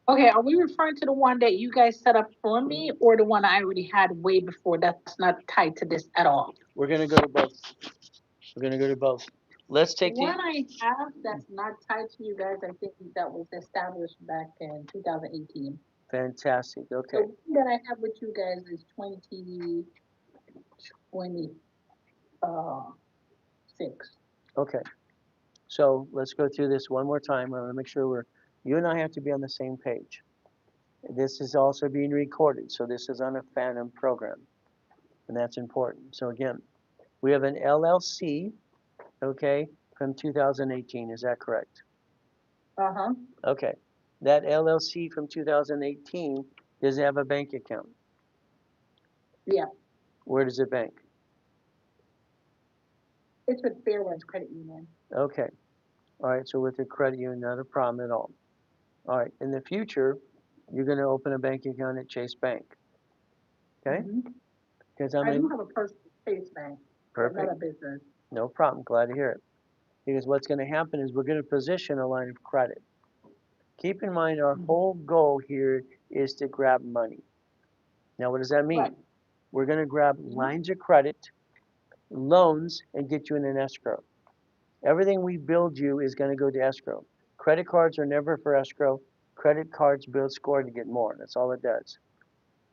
Okay, are we referring to the one that you guys set up for me or the one I already had way before that's not tied to this at all? We're gonna go to both. We're gonna go to both. Let's The take the. one I have that's not tied to you guys, I think that was established back in 2018. Fantastic. The Okay. one that I have with you guys is 2026. Okay. So let's go through this one more time. I want to make sure you and I have to be on the same page. This is also being recorded, so this is on a Phantom program, and that's important. So again, we have an LLC, okay, from 2018. Is that correct? Uh-huh. Okay. That LLC from 2018, does it have a bank account? Yeah. Where does it bank? It's with Fairwinds Credit Union. Okay. All right. So with the credit union, not a problem at all. All right. In the future, you're going to open a bank account at Chase Bank. Okay. Hmm. Because I'm I do in. have a personal Chase Bank, but not Perfect. a business. No problem. Glad to hear it. Because what's going to happen is we're going to position a line of credit. Keep in mind, our Hmm. whole goal here is to grab money. Now, what does that Right. mean? We're going to grab Hmm. lines of credit, loans, and get you in an escrow. Everything we build you is going to go to escrow. Credit cards are never for escrow. Credit cards build score to get more. That's all it does.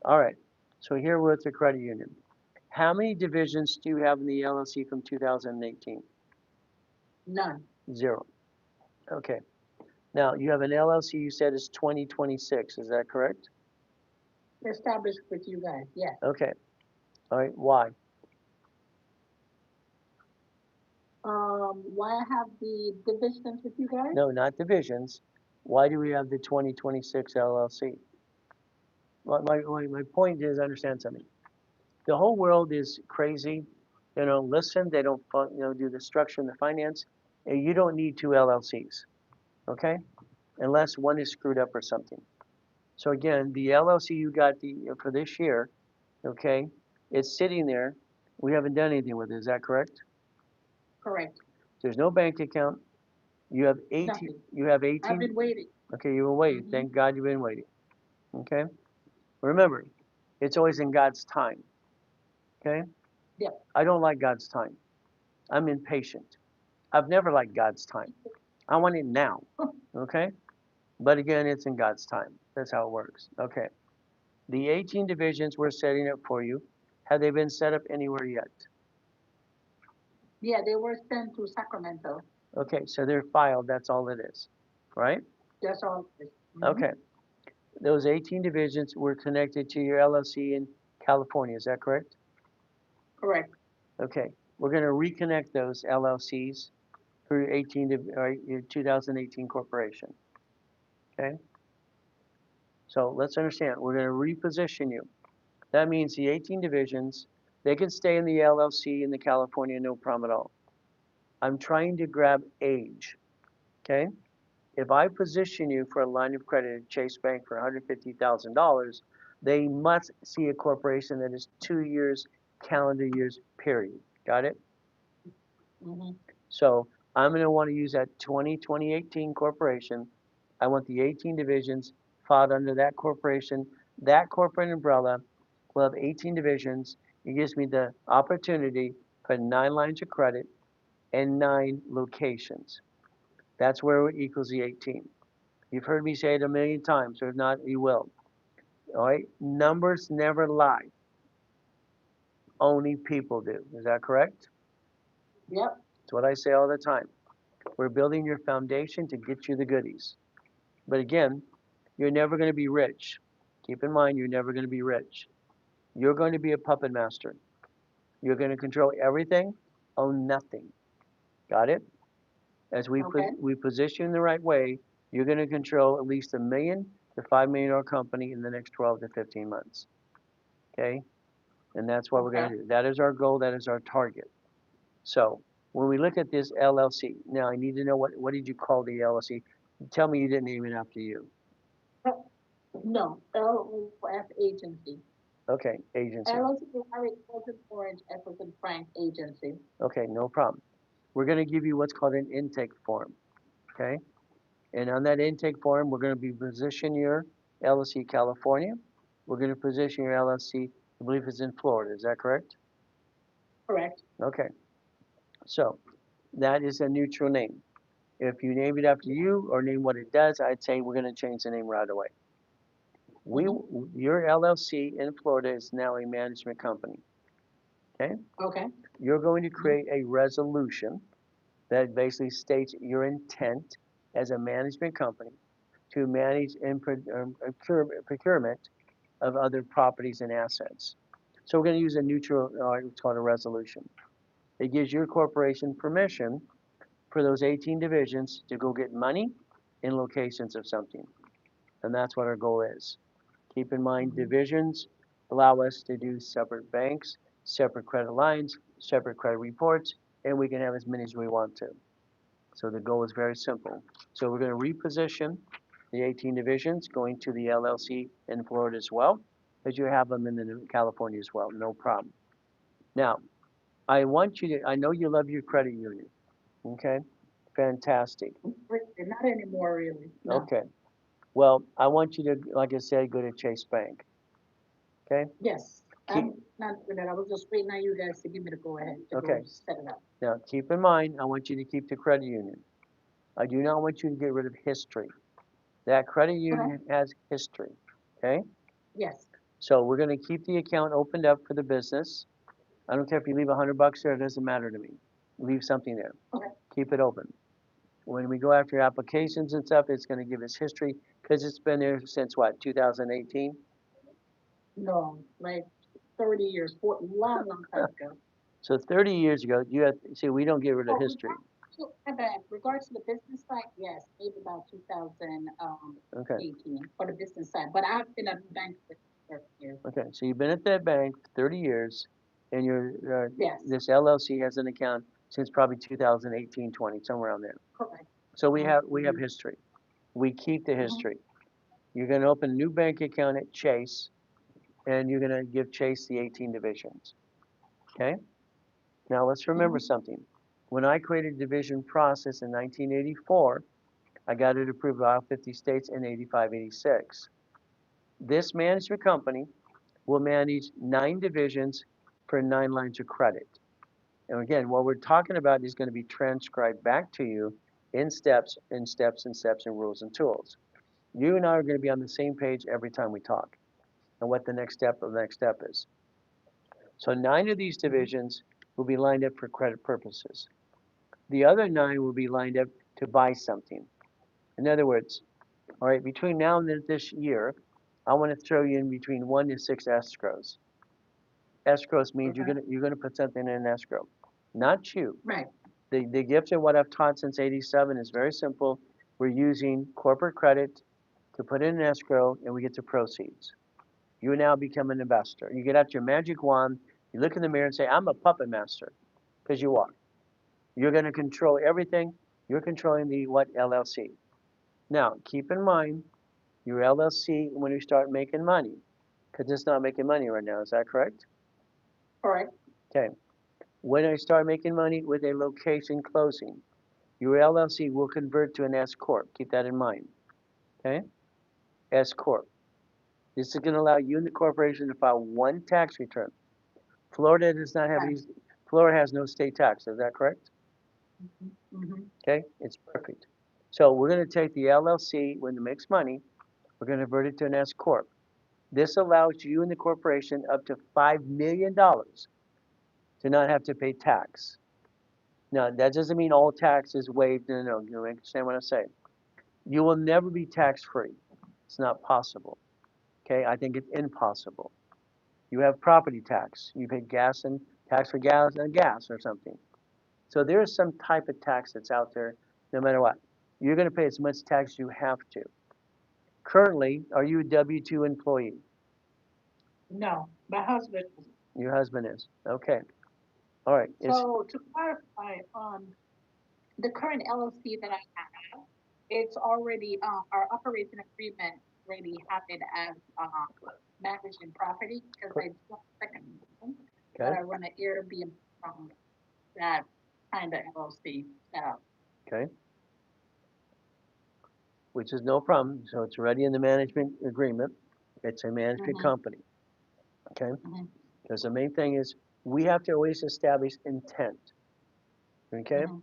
All right. So here we're at the credit union. How many divisions do you have in the LLC from 2018? None. Zero. Okay. Now you have an LLC. You said is 2026. Is that correct? Established with you guys. Yes. Okay. All right. Why? Why I have the divisions with you guys? No, not divisions. Why do we have the 2026 LLC? My point is understand something. The whole world is crazy. They don't listen. They don't do the structure and the finance. And you don't need two LLCs, okay? Unless one is screwed up or something. So again, the LLC you got for this year, okay? It's sitting there. We haven't done anything with it. Is that correct? Correct. There's no bank account. You have 18. Nothing. You have I've 18. been waiting. Okay, you were waiting. Hmm. Thank God you've been waiting. Okay. Remember, it's always in God's time. Okay. Yep. I don't like God's time. I'm impatient. I've never liked God's time. I want it now. Okay. But again, it's in God's time. That's how it works. Okay. The 18 divisions we're setting up for you, have they been set up anywhere yet? Yeah, they were sent to Sacramento. Okay, so they're filed. That's all it is. Right? That's all. Mm-hmm. Okay. Those 18 divisions were connected to your LLC in California. Is that correct? Correct. Okay. We're going to reconnect those LLCs for your 2018 corporation. Okay. So let's understand. We're going to reposition you. That means the 18 divisions, they can stay in the LLC in the California, no problem at all. I'm trying to grab age. Okay. If I position you for a line of credit at Chase Bank for $150,000, they must see a corporation that is 2 years, calendar years, period. Got it? Mm-hmm. So I'm going to want to use that 2018 corporation. I want the 18 divisions filed under that corporation. That corporate umbrella will have 18 divisions. It gives me the opportunity for 9 lines of credit and 9 locations. That's where it equals the 18. You've heard me say it a million times, or if not, you will. All right? Numbers never lie. Only people do. Is that correct? Yep. It's what I say all the time. We're building your foundation to get you the goodies. But again, you're never going to be rich. Keep in mind, you're never going to be rich. You're going to be a puppet master. You're going to control everything, own nothing. Got it? As Okay. we position the right way, you're going to control at least $1 million to $5 million company in the next 12 to 15 months. Okay? And that's what we're Okay. going to do. That is our goal. That is our target. So when we look at this LLC, now I need to know what did you call the LLC? Tell me you didn't name it after you. No, LOF agency. Okay, agency. LLC Larry Fulton Orange Epperson Frank agency. Okay, no problem. We're going to give you what's called an intake form. Okay. And on that intake form, we're gonna be position your LLC California. We're gonna position your LLC, I believe it's in Florida, is that correct? Correct. Okay, so that is a neutral name. If you name it after you or name what it does, I'd say we're gonna change the name right away. Your LLC in Florida is now a management company. Okay. You're going to create a resolution that basically states your intent as a management company to manage and procurement of other properties and assets. So we're going to use a neutral, it's called a resolution. It gives your corporation permission for those 18 divisions to go get money in locations of something. And that's what our goal is. Keep in mind, divisions allow us to do separate banks, separate credit lines, separate credit reports, and we can have as many as we want to. So the goal is very simple. So we're going to reposition the 18 divisions going to the LLC in Florida as well, as you have them in California as well, no problem. Now, I want you to, I know you love your credit union, okay? Fantastic. Not anymore, really. No. Okay. Well, I want you to, like I said, go to Chase Bank, okay? Yes, Keep, I'm not with that. I was just waiting on you guys to give me the go ahead to Okay. go set it up. Now, keep in mind, I want you to keep the credit union. I do not want you to get rid of history. That credit union has history, okay? Yes. So we're going to keep the account opened up for the business. I don't care if you leave $100 there, it doesn't matter to me. Leave something there. Okay. Keep it open. When we go after applications and stuff, it's going to give us history because it's been there since what, 2018? No, like 30 years, long, long time ago. So 30 years ago, you have, see, we don't get rid of Oh, history. regards to the business side, yes, maybe about 2018 Okay. for the business side. But I've been at the bank for 30 years. Okay. So you've been at that bank 30 years, and Yes, this LLC has an account since probably 2018, 20, somewhere around there. correct. So we have history. We keep the history. You're going to open a new bank account at Chase, and you're going to give Chase the 18 divisions. Okay? Now let's remember something. When I created division process in 1984, I got it approved by all 50 states in 85, 86. This management company will manage 9 divisions for 9 lines of credit. And again, what we're talking about is going to be transcribed back to you in steps, and rules and tools. You and I are going to be on the same page every time we talk and what the next step is. So 9 of these divisions will be lined up for credit purposes. The other 9 will be lined up to buy something. In other words, all right, between now and this year, I want to throw you in between 1 to 6 escrows. Escrows means you're gonna put something in an escrow, not you. Right. The gift of what I've taught since '87 is very simple. We're using corporate credit to put in an escrow, and we get the proceeds. You now become an investor. You get out your magic wand, you look in the mirror and say, I'm a puppet master, because you are. You're going to control everything. You're controlling the what LLC. Now, keep in mind, your LLC, when you start making money, because it's not making money right now, is that correct? Correct. Okay. When I start making money with a location closing, your LLC will convert to an S Corp. Keep that in mind. Okay? S Corp. This is going to allow you and the corporation to file one tax return. Florida does not have any, Florida has no state tax. Is that correct? Okay? It's perfect. So we're going to take the LLC when it makes money, we're going to convert it to an S Corp. This allows you and the corporation up to $5 million to not have to pay tax. Now, that doesn't mean all tax is waived. No, you understand what I'm saying? You will never be tax free. It's not possible. Okay? I think it's impossible. You have property tax. You pay gas and tax for gas and gas or something. So there is some type of tax that's out there no matter what. You're going to pay as much tax as you have to. Currently, are you a W-2 employee? No, my husband. Your husband is. Okay. All right. So to clarify on the current LLC that I have, it's already our operation agreement already have it as managing property because I do a second home that Okay. I run an Airbnb from that kind of LLC setup. Okay. which is no problem. So it's already in the management agreement. It's a management Mhm, company, okay? mhm, Because the main thing is we have to always establish intent, okay? mhm,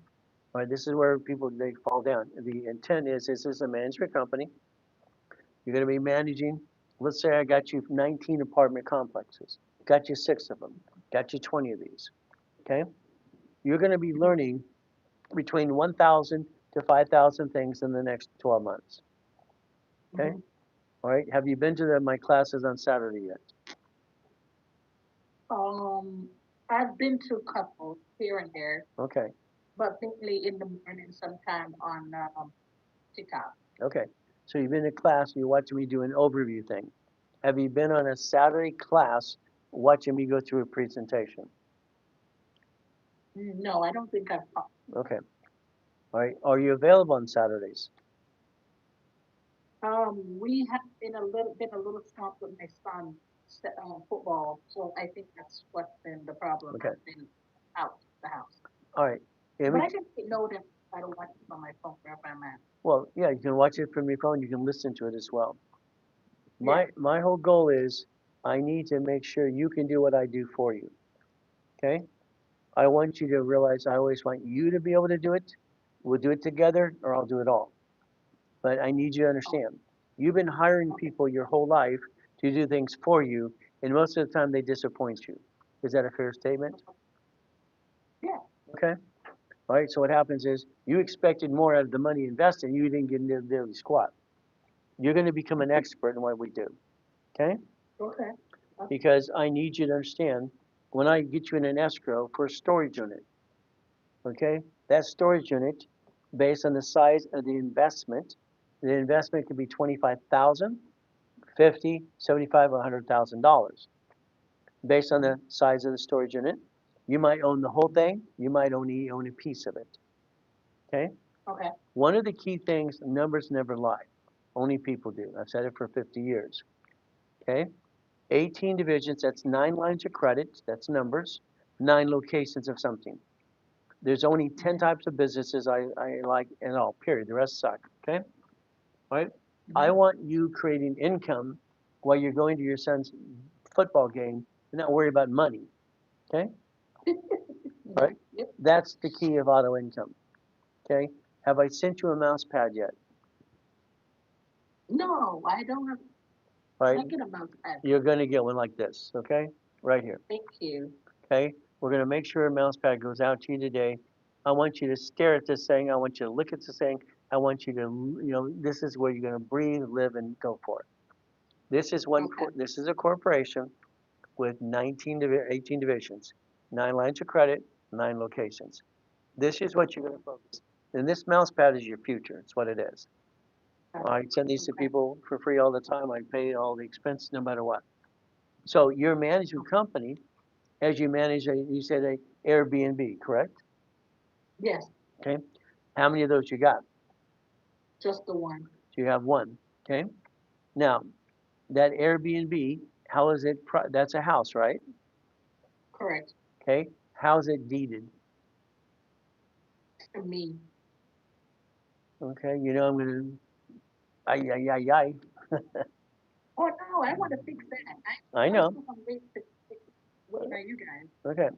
All right, this is where people they fall down. The intent is this is a management company. You're going to be managing. Let's say I got you 19 apartment complexes. Got you 6 of them. Got you 20 of these. Okay. You're going to be mhm, learning between 1,000 to 5,000 things in the next 12 months. Okay. mhm. All right. Have you been to my classes on Saturday yet? Um, I've been to a couple here and there, Okay. but mainly in the morning, sometime on TikTok. Okay. So you've been to class and you're watching me do an overview thing. Have you been on a Saturday class watching me go through a presentation? No, I don't think I've talked. Okay. All right. Are you available on Saturdays? We have been a little swamped with my son's football, so I think that's what's been the problem. Okay. I've been out the house, All right. Let but me I can take note if I don't watch it on my phone wherever I'm at. Well, yeah, you can watch it from your phone. You can listen to it as well. Yeah. My whole goal is I need to make sure you can do what I do for you. Okay? I want you to realize I always want you to be able to do it. We'll do it together, or I'll do it all. But I need you to Oh, understand. You've been hiring okay. people your whole life to do things for you, and most of the time they disappoint you. Is that a fair statement? Yeah. Okay. All right. So what happens is you expected more out of the money invested, and you didn't get nearly squat. You're going to become an expert in what we do. Okay? Okay. Because I need you to understand when I get you in an escrow for a storage unit, okay? That storage unit, based on the size of the investment could be 25,000, 50, 75, or $100,000. Based on Mhm. the size of the storage unit, you might own the whole thing, you might only own a piece of it, okay? Okay. One of the key things, numbers never lie. Only people do. I've said it for 50 years, okay? 18 divisions, that's 9 lines of credit, that's numbers, 9 locations of something. There's only 10 Mhm. types of businesses I like and all, period. The rest suck, okay? Right? I Mhm. want you creating income while you're going to your son's football game and not worry about money, okay? Yep. Right? Yep. That's the key of auto income, okay? Have I sent you a mouse pad yet? No, I don't have. Right? I get a mouse pad. You're going to get one like this, okay? Right here. Thank you. Okay, we're going to make sure a mouse pad goes out to you today. I want you to stare at this thing. I want you to look at this thing. I want you to, this is where you're going to breathe, live, and go for it. This is Okay. This is a corporation with 18 divisions, 9 lines of credit, 9 locations. This is what you're going to focus. And this mouse pad is your future. It's what it is. I send these to Okay. people for free all the time. I pay all the expenses no matter what. So your management Okay. company, as you manage, you said a Airbnb, correct? Yes, Okay. How many of those you got? just the one. So you have one. Okay. Now, that Airbnb, how is it? That's a house, right? Correct. Okay. How's it deeded? To me. Okay. You know, I'm going to, ay, ay, ay, ay. Oh no, I want to fix that. I I know. still want to wait to fix. What about you guys? Okay.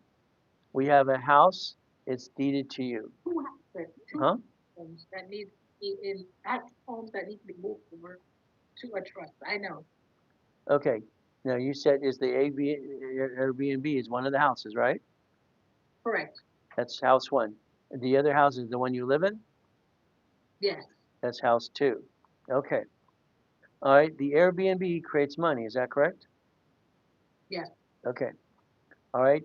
We have a house. It's deeded to you. Two houses, two Huh? homes that need to be in that homes that need to be moved over to a trust. I know. Okay. Now, you said is the Airbnb is one of the houses, right? Correct. That's house one. The other house is the one you live in? Yes. That's house two. Okay. All right. The Airbnb creates money. Is that correct? Yes. Okay. All right.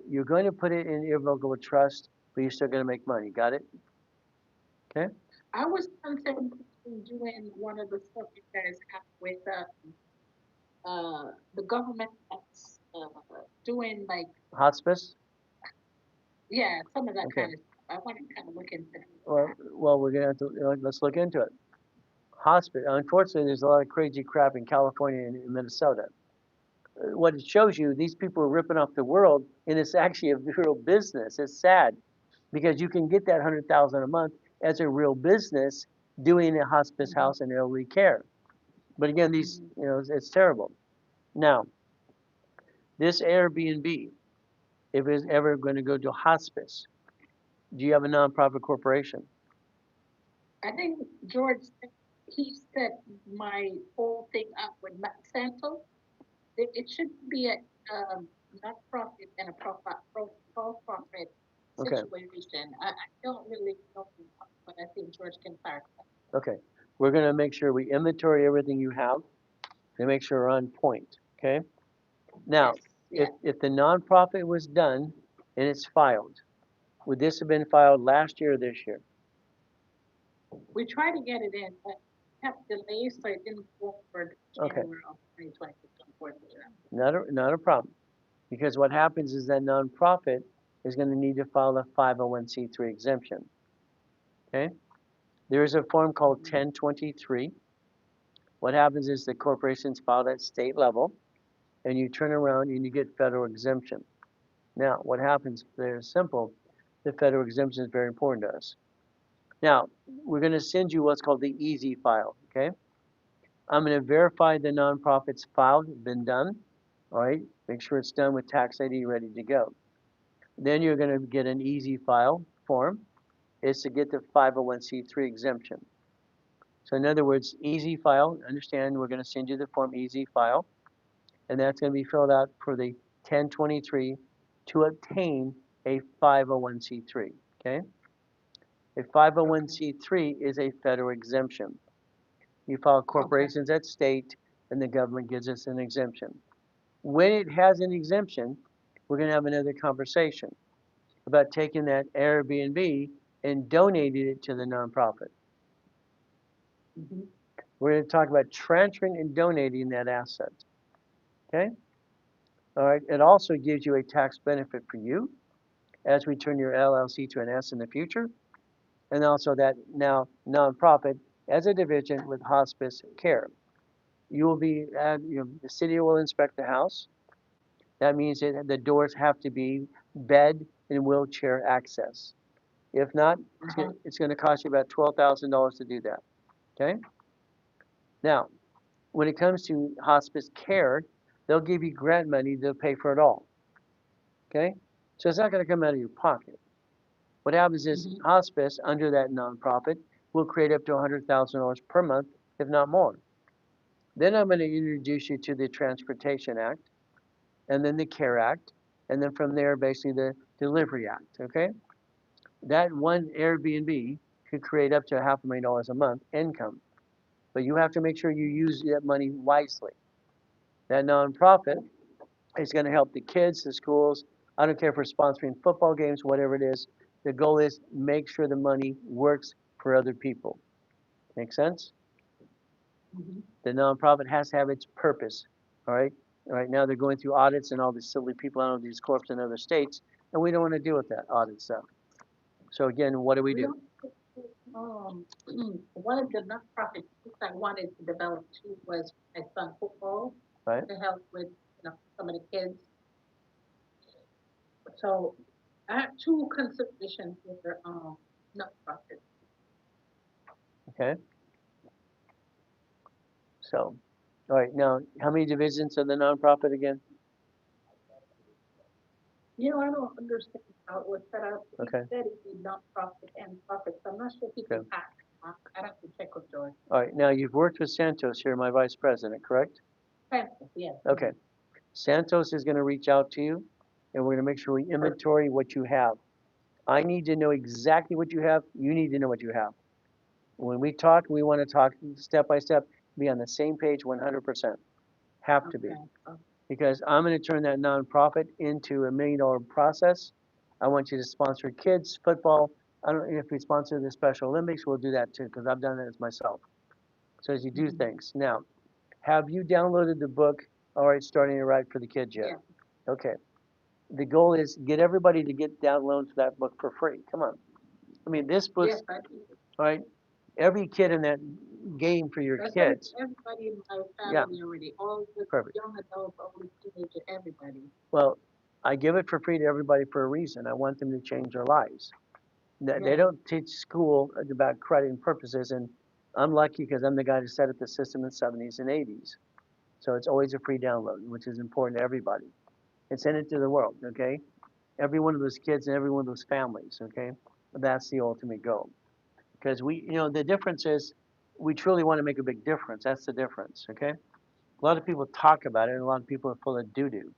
You're going to put it in irrevocable trust, but you're still going to make money. Got it? Okay. I was contemplating doing one of the stuff you guys have with the government that's doing like Hospice. yeah, some of that Okay. kind of stuff. I want to kind of look into Well, we're gonna have to let's look into it. Hospice. Unfortunately, there's a lot of crazy crap in California and in Minnesota. What it shows you, these people are ripping off the world, and it's actually a real business. It's sad because you can get that 100,000 a month as a real business, doing a hospice Mhm. house and elderly care. But again, these, Mhm. it's terrible. Now, this Airbnb, if it's ever going to go to hospice, do you have a nonprofit corporation? I think George, he set my whole thing up with Santos. It should be a not-profit and a for-profit Okay, situation. I don't really know, but I think George can clarify. okay. We're going to make sure we inventory everything you have and make sure we're on point. Okay. Now, Yes, yes. if the nonprofit was done and it's filed, would this have been filed last year or this year? We tried to get it in, but kept delays, so it didn't go for Okay, January of 2026, unfortunately. not a problem. Because what happens is that nonprofit is going to need to file a 501c3 exemption. Okay. There is a form called Mhm. 1023. What happens is the corporation's filed at state level, and you turn around and you get federal exemption. Now, what happens? Very simple. The federal exemption is very important to us. Now, we're going to send you what's called the easy file. Okay. I'm going to verify the nonprofit's filed, been done. All right. Make sure it's done with tax ID ready to go. Then you're going to get an easy file form. Is to get the 501c3 exemption. So in other words, easy file, understand we're going to send you the form easy file, and that's going to be filled out for the 1023 to obtain a 501c3. Okay? A Okay. 501c3 is a federal exemption. You file Okay. corporations at state, and the government gives us an exemption. When it has an exemption, we're going to have another conversation about taking that Airbnb and donating it to the nonprofit. Hmm. We're going to talk about transferring and donating that asset. Okay? All right. It also gives you a tax benefit for you as we turn your LLC to an S in the future, and also that now nonprofit as a division with hospice care. You will be, the city will inspect the house. That means that the doors have to be bed and wheelchair access. If not, Uh-huh. it's going to cost you about $12,000 to do that. Okay? Now, when it comes to hospice care, they'll give you grant money to pay for it all. Okay? So it's not going to come out of your pocket. What happens is Hmm. hospice under that nonprofit will create up to $100,000 per month, if not more. Then I'm going to introduce you to the Transportation Act, and then the CARE Act, and then from there, basically the Delivery Act. Okay? That one Airbnb could create up to $500,000 a month income, but you have to make sure you use that money wisely. That nonprofit is going to help the kids, the schools. I don't care if we're sponsoring football games, whatever it is. The goal is make sure the money works for other people. Make sense? Hmm. The nonprofit has to have its purpose. All right. Right now they're going through audits and all these silly people out of these corps in other states, and we don't want to deal with that audit stuff. So again, what do we We do? also, um, one of the nonprofit groups I wanted to develop too was my son football Right? to help with some of the kids. So I have two considerations with the nonprofit. Okay. So, all right. Now, how many divisions of the nonprofit again? I don't understand how it was set up. He Okay. said it'd be nonprofit and profit, so I'm not sure if he can Good. pass. I'd have to check with George. All right. Now you've worked with Santos here, my vice president, correct? Yes. Okay. Santos is going to reach out to you, and we're going to make sure we Perfect. inventory what you have. I need to know exactly what you have. You need to know what you have. When we talk, we want to talk step by step, be on the same page 100%. Have to be. Okay. Because I'm going to turn that nonprofit into $1 million process. I want you to sponsor kids, football. I don't if we sponsor the Special Olympics, we'll do that too, because I've done that as myself. So as you do Mm-hmm. things. Now, have you downloaded the book, All Right, Starting to Write for the Kids yet? Yeah. Okay. The goal is get everybody to get downloads that book for free. Come on. I mean, this Yes, book's I do. right. Every kid in that game for your That's kids. everybody in my Yeah, family already. All the perfect. young adults, all the teenagers, everybody. Well, I give it for free to everybody for a reason. I want them to change their lives. They Yeah. don't teach school about credit and purposes, and I'm lucky because I'm the guy that set up the system in the 70s and 80s. So it's always a free download, which is important to everybody. And send it to the world, okay? Every one of those kids and every one of those families, okay? That's the ultimate goal. Because the difference is we truly want to make a big difference. That's the difference, okay? A lot of people talk about it and a lot of people are full of doo-doo,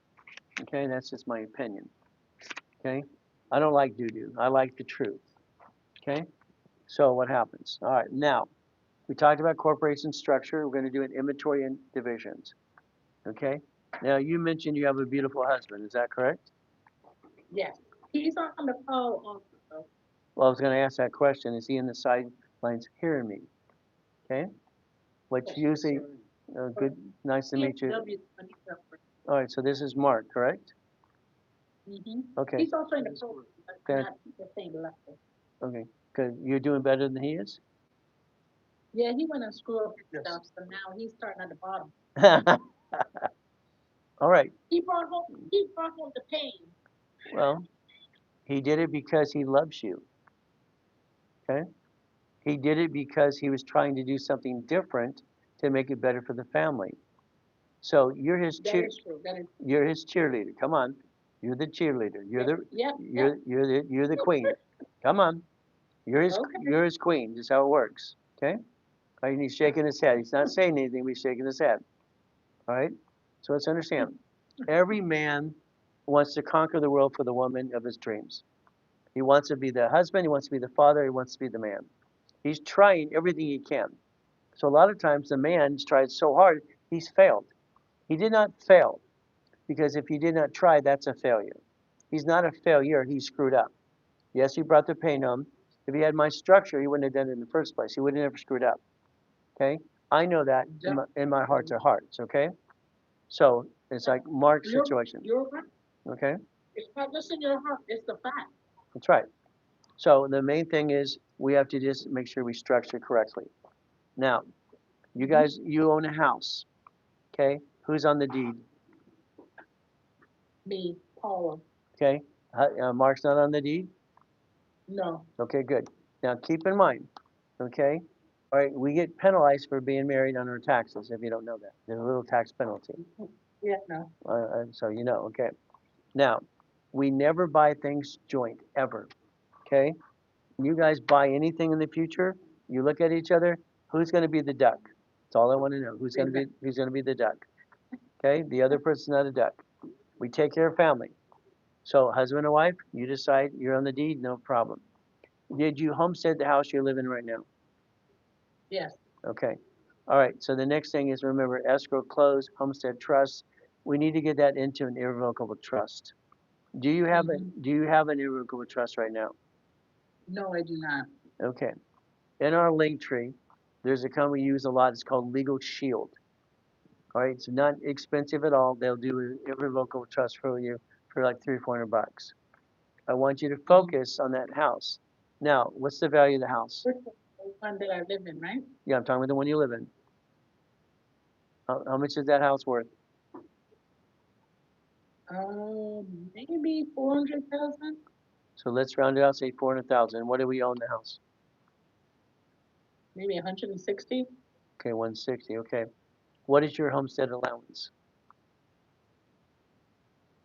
okay? That's just my opinion, okay? I don't like doo-doo. I like the truth, okay? So what happens? All right, now, we talked about corporation structure. We're going to do an inventory and divisions, okay? Now, you mentioned you have a beautiful husband. Is that correct? Yes, he's on the call also. Well, I was going to ask that question. Is he in the sidelines hearing me? Okay. Which Yes, usually, good, nice to meet you. PSW 27. All right, so this is Mark, correct? Mm-hmm. Okay, He's also in the program, but okay, not the same level. okay. Because you're doing better than he is? Yeah, he went and screwed up his stuff, so now he's starting at the bottom. All right. He brought home the pain. Well, he did it because he loves you. Okay. He did it because he was trying to do something different to make it better for the family. So That is true. That is you're his cheerleader. Come on. You're the cheerleader. yep, yep, yep. You're the queen. Come on. Okay. You're his queen. This is how it works. Okay? All right, and he's shaking his head. He's not saying anything, but he's shaking his head. All right? So let's understand. Every man wants to conquer the world for the woman of his dreams. He wants to be the husband, he wants to be the father, he wants to be the man. He's trying everything he can. So a lot of times the man's tried so hard, he's failed. He did not fail because if he did not try, that's a failure. He's not a failure, he screwed up. Yes, he brought the pain home. If he had my structure, he wouldn't have done it in the first place. He would have never screwed up. Okay? I know that in my hearts of hearts. Okay? So it's like Mark's You're situation. you're right. Okay? It's not just in your heart. It's the fact. That's right. So the main thing is we have to just make sure we structure correctly. Now, you Mm-hmm. guys, you own a house. Okay? Who's on the deed? Me, Paula. Okay? Mark's not on the deed? No. Okay, good. Now keep in mind, okay? All right, we get penalized for being married on our taxes if you don't know that. There's a little tax penalty. Yeah, no. So you know, okay. Now, we never buy things joint ever. Okay? You guys buy anything in the future, you look at each other, who's going to be the duck? That's all I want to know. Who's going to be the duck? Okay? The other person's not a duck. We take care of family. So husband and wife, you decide you're on the deed, no problem. Did you homestead the house you're living in right now? Yes. Okay. All right. So the next thing is remember escrow close, homestead trust. We need to get that into an irrevocable trust. Mm-hmm. Do you have an irrevocable trust right now? No, I do not. Okay. In our link tree, there's a company we use a lot. It's called Legal Shield. All right. It's not expensive at all. They'll do an irrevocable trust for you for like 300 or 400 bucks. I want you to Mm-hmm. focus on that house. Now, what's the value of the house? Which one that I live in, right? Yeah, I'm talking about the one you live in. How much is that house worth? Maybe 400,000. So let's round it out, say 400,000. What do we own the house? Maybe 160. Okay, 160. Okay. What is your homestead allowance?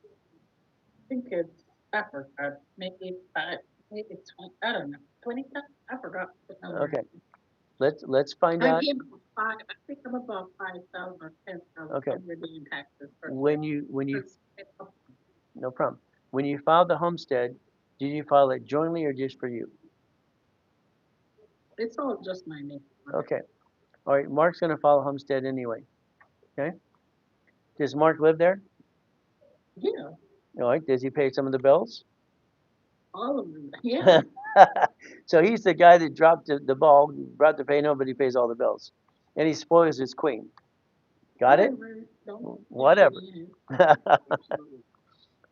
I think it's I forgot. Maybe five. Maybe 20. I don't know. 20,000. I forgot the number. Okay. Let's find I out. came from five. I think I'm about 5,000 or 10,000 Okay. under the taxes per When you per- no problem. When you filed the homestead, did you file it jointly or just for you? It's all just my name. Okay. All right. Mark's gonna file a homestead anyway. Okay. Does Mark live there? Yeah, All right. Does he pay some of the bills? all of them. Yeah. So he's the guy that dropped the ball, brought the pay home, but he pays all the bills, and he spoils his queen. Got it? Whatever. Don't take Whatever. me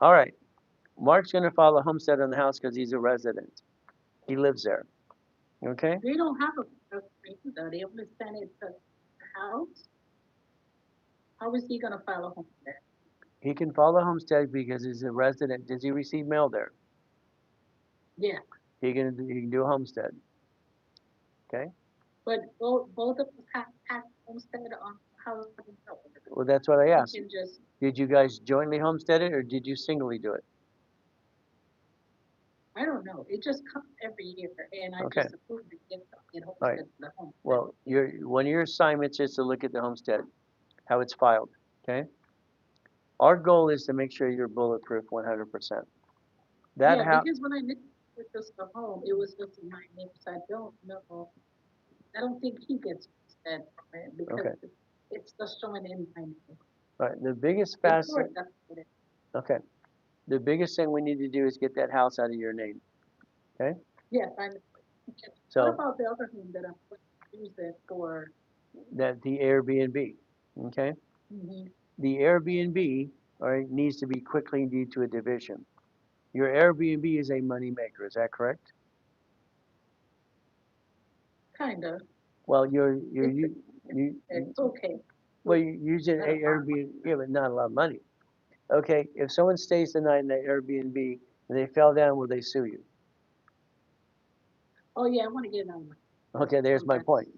All right. Mark's going to file a homestead on the house because he's a resident. He lives there. Okay? They don't have a screen though. They only send it to the house. How is he gonna file a home there? He can file a homestead because he's a resident. Does he receive mail there? Yeah. He can do a homestead. Okay? But both of us have homestead on house. No, Well, that's what I we asked. can just, Did you guys jointly homestead it or did you singly do it? I don't know, it just comes every year, and I Okay. just approved it, it All right. homestead, the homestead. Well, one of your assignments is to look at the homestead, how it's filed. Okay. Our goal is to make sure you're bulletproof 100%. That Yeah, how because when I with this the home, it was just in my name, so I don't know. I don't think he gets homestead from it because okay. it's just showing in my name. All right. The biggest In facet. Florida, that's what it is. Okay. The biggest thing we need to do is get that house out of your name. Okay. Yes, I know. Okay. What So about the other home that I'm going to use it for? that the Airbnb. Okay. Hmm. The Airbnb, all right, needs to be quickly deed to a division. Your Airbnb is a money maker. Is that correct? Kind of. Well, It's you it's okay. well you use it Not a lot. Airbnb, yeah, but not a lot of money. Okay, if someone stays the night in that Airbnb and they fell down, will they sue you? Oh yeah, I want to get it on my. Okay, there's my That's. point.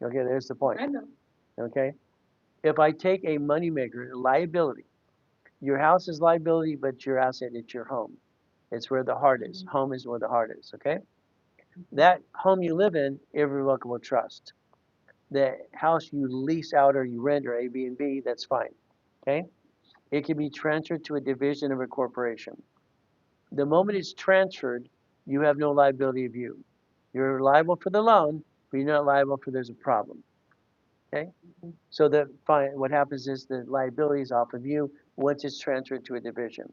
Okay, there's the point. I know. Okay, if I take a moneymaker liability, your house is liability, but your asset is your home. It's where the heart is. Hmm. Home is where the heart is. Okay, Hmm. that home you live in, irrevocable trust. The house you lease out or you rent or Airbnb, that's fine. Okay, it can be transferred to a division of a corporation. The moment it's transferred, you have no liability of you. You're liable for the loan, but you're not liable for there's a problem. Okay? Hmm. So the fine, what happens is the liability is off of you once it's transferred to a division.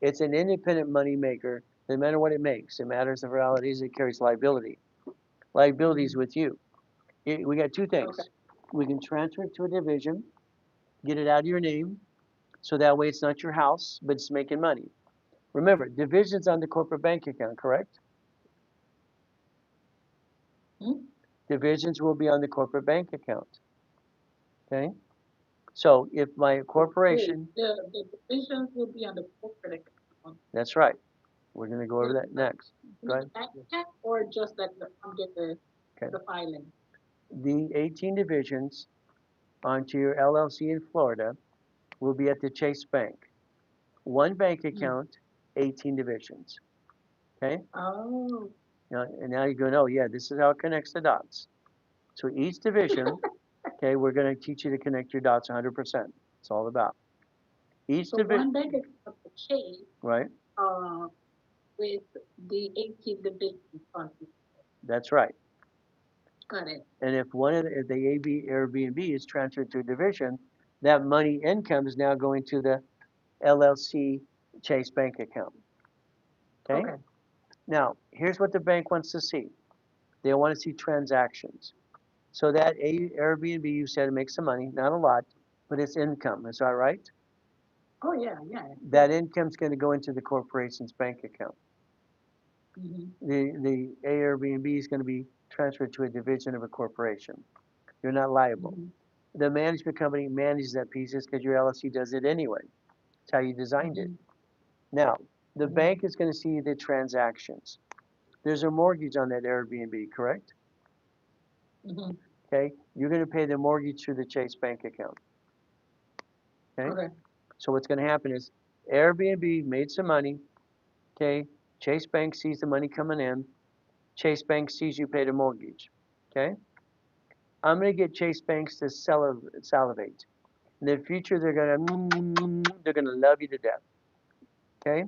It's an independent money maker, no matter what it makes. It matters the realities it carries liability. Liability is Hmm. with you. We got two Okay. things. We can transfer it to a division, get it out of your name, so that way it's not your house, but it's making money. Remember, division's on the corporate bank account, correct? Hmm? Divisions will be on the corporate bank account. Okay? So if my Wait, corporation, the divisions will be on the corporate account. that's right. We're going to go over The, that next. Go the ahead. bank account or just like under Okay. the filing. The 18 divisions onto your LLC in Florida will be at the Chase Bank. One bank Hmm. account, 18 divisions. Okay? Oh. And now you're going, oh, yeah, this is how it connects the dots. So each division, okay, we're going to teach you to connect your dots 100%. It's all about. Each So division, one bank account for Chase, right? uh, with the 18 division fund. That's right. Got it. And if the Airbnb is transferred to a division, that money income is now going to the LLC Chase Bank account. Okay. Okay. Now, here's what the bank wants to see. They want to see transactions. So that Airbnb you said it makes some money, not a lot, but it's income. Is that right? Oh yeah, yeah, That sure. income's going to go into the corporation's bank account. Hmm. The Airbnb is going to be transferred to a division of a corporation. You're not liable. Hmm. The management company manages that piece because your LLC does it anyway. It's how you designed it. Hmm. Now, the Hmm. bank is going to see the transactions. There's a mortgage on that Airbnb, correct? Hmm. Okay. You're going to pay the mortgage through the Chase Bank account. Okay. Okay. So what's going to happen is Airbnb made some money. Okay. Chase Bank sees the money coming in. Chase Bank sees you paid a mortgage. Okay. I'm going to get Chase Banks to salivate. In the future, they're going to love you to death. Okay.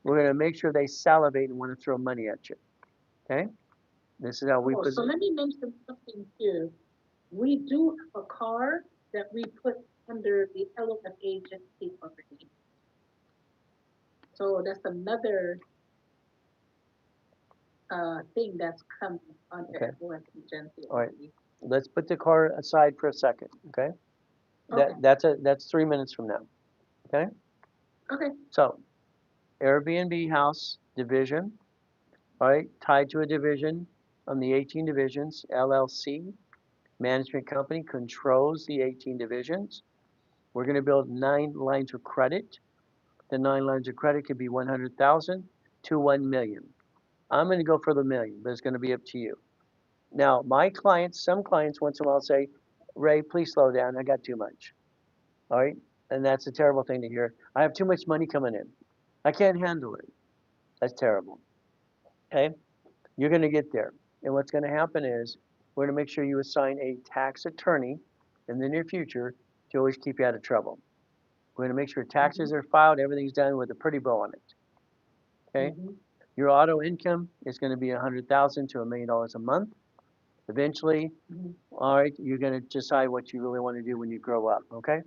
We're going to make sure they salivate and want to throw money at you. Okay. This is how we Oh, so position. let me mention something here. We do have a car that we put under the Element Agency already. So that's another thing that's coming under Okay. Element Agency All right. already. Let's put the car aside for a second. Okay. Okay. That's 3 minutes from now. Okay. Okay. So Airbnb house division, all right, tied to a division on the 18 divisions, LLC, management company controls the 18 divisions. We're going to build 9 lines of credit. The 9 lines of credit could be 100,000 to 1 million. I'm going to go for the million, but it's going to be up to you. Now, my clients, some clients once in a while say, Ray, please slow down. I got too much. All right. And that's a terrible thing to hear. I have too much money coming in. I can't handle it. That's terrible. Okay. You're going to get there. And what's going to happen is we're going to make sure you assign a tax attorney in the near future to always keep you out of trouble. We're going to make sure taxes are filed, everything's done with a pretty bow on it. Okay. Your auto income is going to be $100,000 to $1 million a month. Eventually, all right, you're going to decide what you really want to do when you grow up. Okay.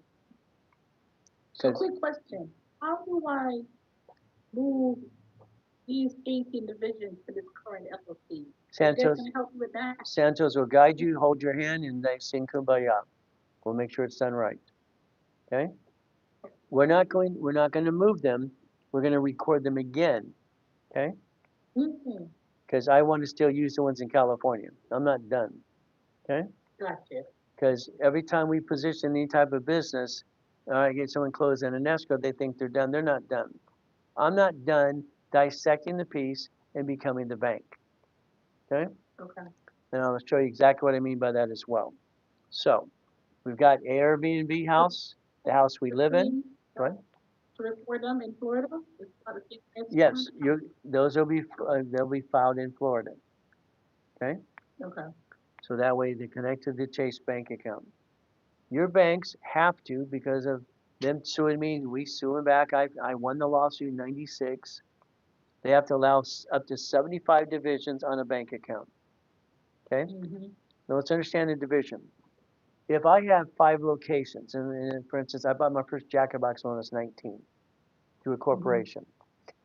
So 'Cause quick question, how do I move these 18 divisions to this current LLC? You guys Santos, can help me with that? Santos will guide you, hold your hand, and they sing kumbaya. We'll make sure it's done right. Okay. We're not going to move them. We're going to record them again. Okay. Mm-hmm. Because I want to still use the ones in California. I'm not done. Okay. Gotcha. Because every time we position any type of business, get someone closed in an escrow, they think they're done. They're not done. I'm not done dissecting the piece and becoming the bank. Okay? Okay. And I'll show you exactly what I mean by that as well. So, we've got Airbnb house, the house we live in. Between, Right? 3 or 4 of them in Florida, it's about a big Yes, those will be they'll be filed in Florida. Okay? Okay. So that way they connect to the Chase bank account. Your banks have to because of them suing me. We sue them back. I won the lawsuit in '96. They have to allow up to 75 divisions on a bank account. Okay? Mm-hmm. Now let's understand the division. If I have 5 locations, and for instance, I bought my first Jack in the Box when I was 19 through a corporation.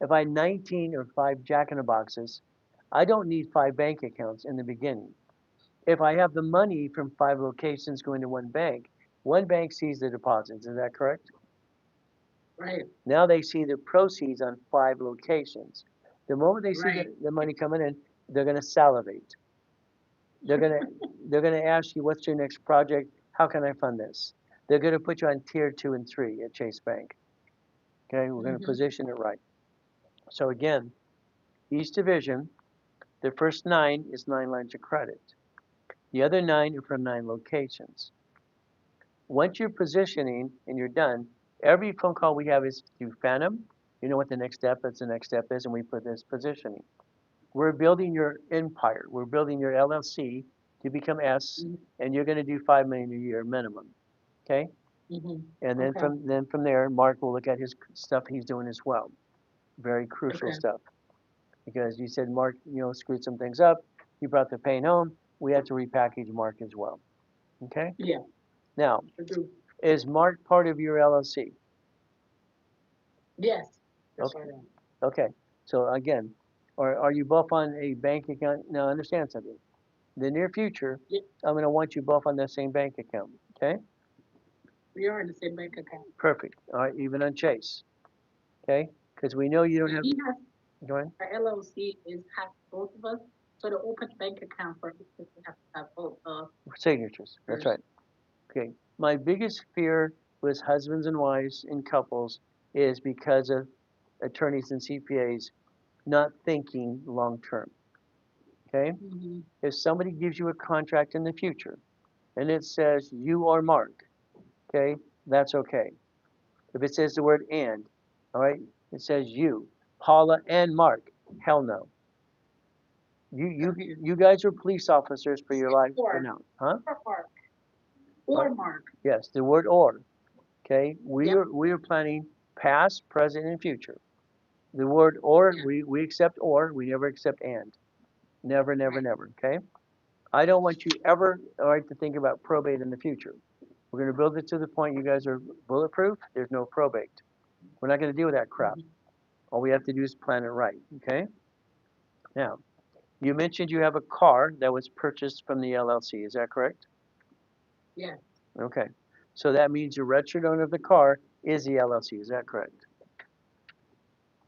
If I had 19 or 5 Jack in the Boxes, I don't need 5 bank accounts in the beginning. If I have the money from 5 locations going to one bank sees the deposits. Is that correct? Right. Now they see the proceeds on 5 locations. The moment they see Right. the money coming in, they're going to salivate. They're going to they're going to ask you, what's your next project? How can I fund this? They're going to put you on tier 2 and 3 at Chase Bank. Okay, we're going to Mm-hmm. position it right. So again, each division, the first 9 is 9 lines of credit. The other 9 are from 9 locations. Once you're positioning and you're done, every phone call we have is through Phantom. You know what the next step is, and we put this positioning. We're building your empire. We're building your LLC to become S, Mm-hmm. and you're going to do 5 million a year minimum. Okay, Mm-hmm. and then Okay. from there, Mark will look at his stuff he's doing as well. Very crucial Okay. stuff because you said Mark, screwed some things up. You brought the pain home. We had to repackage Mark as well. Okay, Yeah. now I do. is Mark part of your LLC? Yes. Yes, Okay. I am. Okay. So again, are you both on a bank account? Now understand something. In the near future, Yeah. I'm going to want you both on the same bank account. Okay. We are in the same bank account. Perfect. All right. Even on Chase. Okay. Because we know you don't And have. he has Go ahead. our LLC is has both of us. So to open bank account for instance, we have to have both of Signatures. That's us. right. Okay. My biggest fear with husbands and wives and couples is because of attorneys and CPAs not thinking long term. Okay. Mm-hmm. If somebody gives you a contract in the future and it says you are Mark, okay, that's okay. If it says the word and, all right, it says you, Paula and Mark, hell no. You guys are police officers for your life for Or now, huh? or Mark. What? Or Mark. Yes, the word or. Okay, Yep. we are planning past, present, and future. The word or, Yeah. we accept or, we never accept and. Never, never, Right. never. Okay. I don't want you ever, all right, to think about probate in the future. We're going to build it to the point you guys are bulletproof. There's no probate. We're not going to deal with that crap. Mm-hmm. All we have to do is plan it right. Okay. Now, you mentioned you have a car that was purchased from the LLC. Is that correct? Yeah. Okay. So that means your registered owner of the car is the LLC. Is that correct?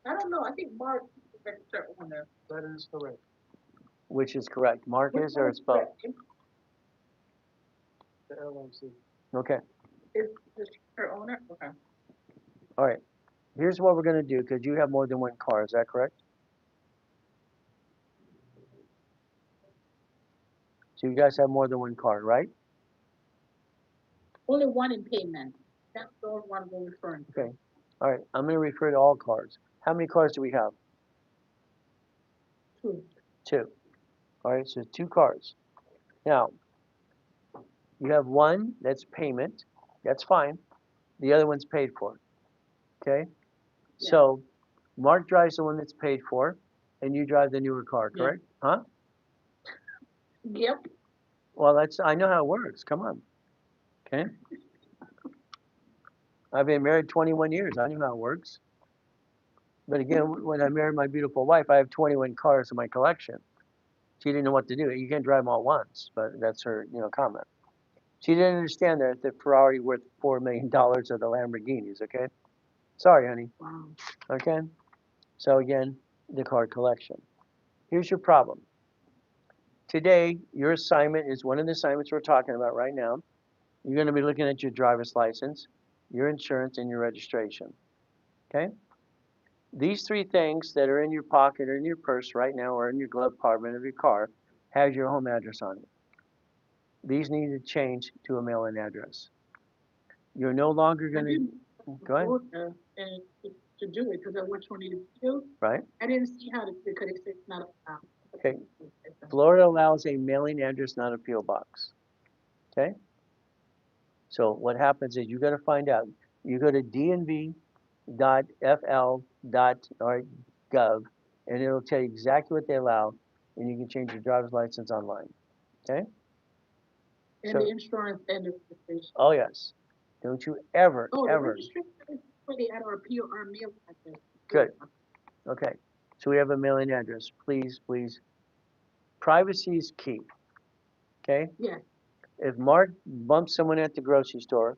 I don't know. I think Mark is the registered owner. That is correct. Which is correct. Mark Which is or one it's both? The LLC. Okay. is the registered owner? Okay. All right. Here's what we're going to do because you have more than one car. Is that correct? So you guys have more than one car, right? Only one in payment. That's the only one we're referring to. Okay. All right. I'm going to refer to all cars. How many cars do we have? Two. Two. All right. So two cars. Now, you have one that's payment. That's fine. The other one's paid for. Okay. Yeah. So Mark drives the one that's paid for, and you drive the newer car, Yeah. correct? Huh? Yep. Well, I know how it works. Come on. Okay. I've been married 21 years. I know how it works. But again, when I married my beautiful wife, I have 21 cars in my collection. She didn't know what to do. You can't drive them all at once, but that's her, comment. She didn't understand that the Ferrari worth $4 million of the Lamborghinis. Okay. Sorry, honey. Wow. Okay. So again, the car collection. Here's your problem. Today, your assignment is one of the assignments we're talking about right now. You're going to be looking at your driver's license, your insurance, and your registration. Okay? These three things that are in your pocket or in your purse right now or in your glove compartment of your car have your home address on it. These need to change to a mail-in address. You're no longer I going didn't to go ahead, go there and to do it because I watched one of the videos. right? I didn't see how to because it's not Okay. Florida allows a mailing address, not a PO box. Okay? So what happens is you got to find out. You go to dnv.fl.gov, and it'll tell you exactly what they allow, and you can change your driver's license online. Okay? And So, the insurance and the registration. oh yes, don't you ever, Oh, the ever. registration is already at our PO our mail address. Good. Okay. So we have a mailing address. Please, please. Privacy is key. Okay? Yes. If Mark bumps someone at the grocery store,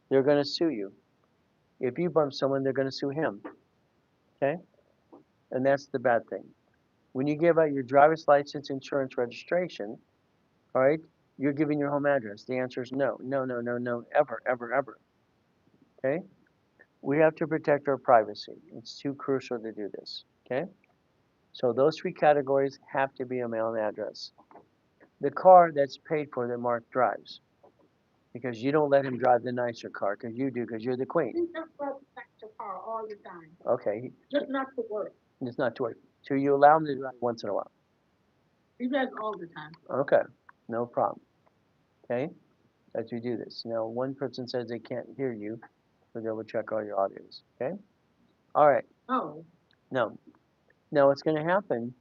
they're going to sue you. If you bump someone, they're going to sue him. Okay? And that's the bad thing. When you give out your driver's license, insurance, registration, all right, you're giving your home address. The answer is no, no, no, no, no, ever, ever, ever. Okay? We have to protect our privacy. It's too crucial to do this. Okay? So those three categories have to be a mailing address. The car that's paid for that Mark drives, because you don't let him drive the nicer car, because you do, because you're the queen. He just drives the car all the time. Okay, Just not to work. it's not to work. So you allow him to drive once in a while. He drives all the time. Okay, no problem. Okay, as we do this. Now, one person says they can't hear you, so they will check all your audios. Okay, all right. Oh. Now, what's going to happen?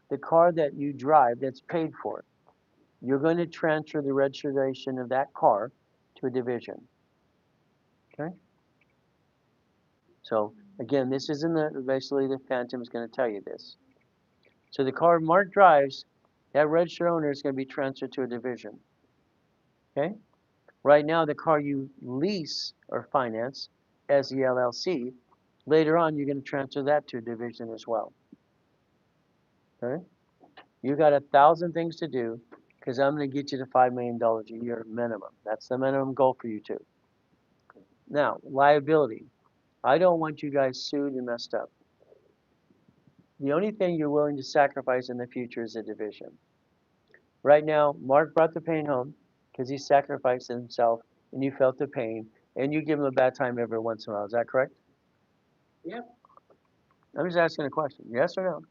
The car that you drive that's paid for, you're going to transfer the registration of that car to a division. Okay. So again, this isn't basically the Phantom is going to tell you this. So the car Mark drives, that registered owner is going to be transferred to a division. Okay. Right now, the car you lease or finance as the LLC, later on you're going to transfer that to a division as well. Okay. You got 1,000 things to do because I'm going to get you to $5 million a year minimum. That's the minimum goal for you too. Now, liability. I don't want you guys sued and messed up. The only thing you're willing to sacrifice in the future is a division. Right now, Mark brought the pain home because he sacrificed himself and you felt the pain and you give him a bad time every once in a while. Is that correct? Yep. I'm just asking a question. Yes or no?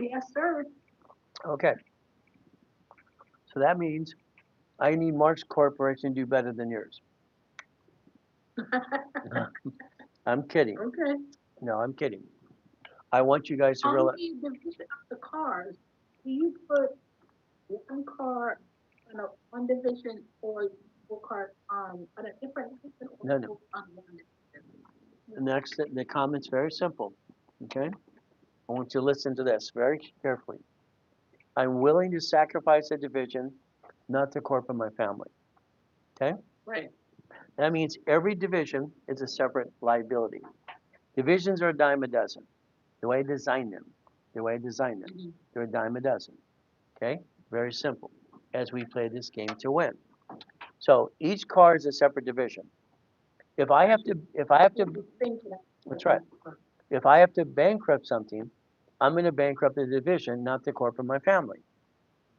Yes, sir. Okay. So that means I need Mark's corporation to do better than yours. I'm kidding. Okay. No, I'm kidding. I want you guys to On realize. the division of the cars, do you put one car on a one division or one car on a different division or No, no. both on one division? The next, the comment's very simple. Okay. I want you to listen to this very carefully. I'm willing to sacrifice a division, not to corporate my family. Okay? Right. That means every division is a separate liability. Divisions are a dime a dozen. The way I designed them, Mm-hmm. they're a dime a dozen. Okay? Very simple. As we play this game to win. So each car is a separate division. If I have to, that's right. If I have to bankrupt something, I'm going to bankrupt the division, not the corporate my family.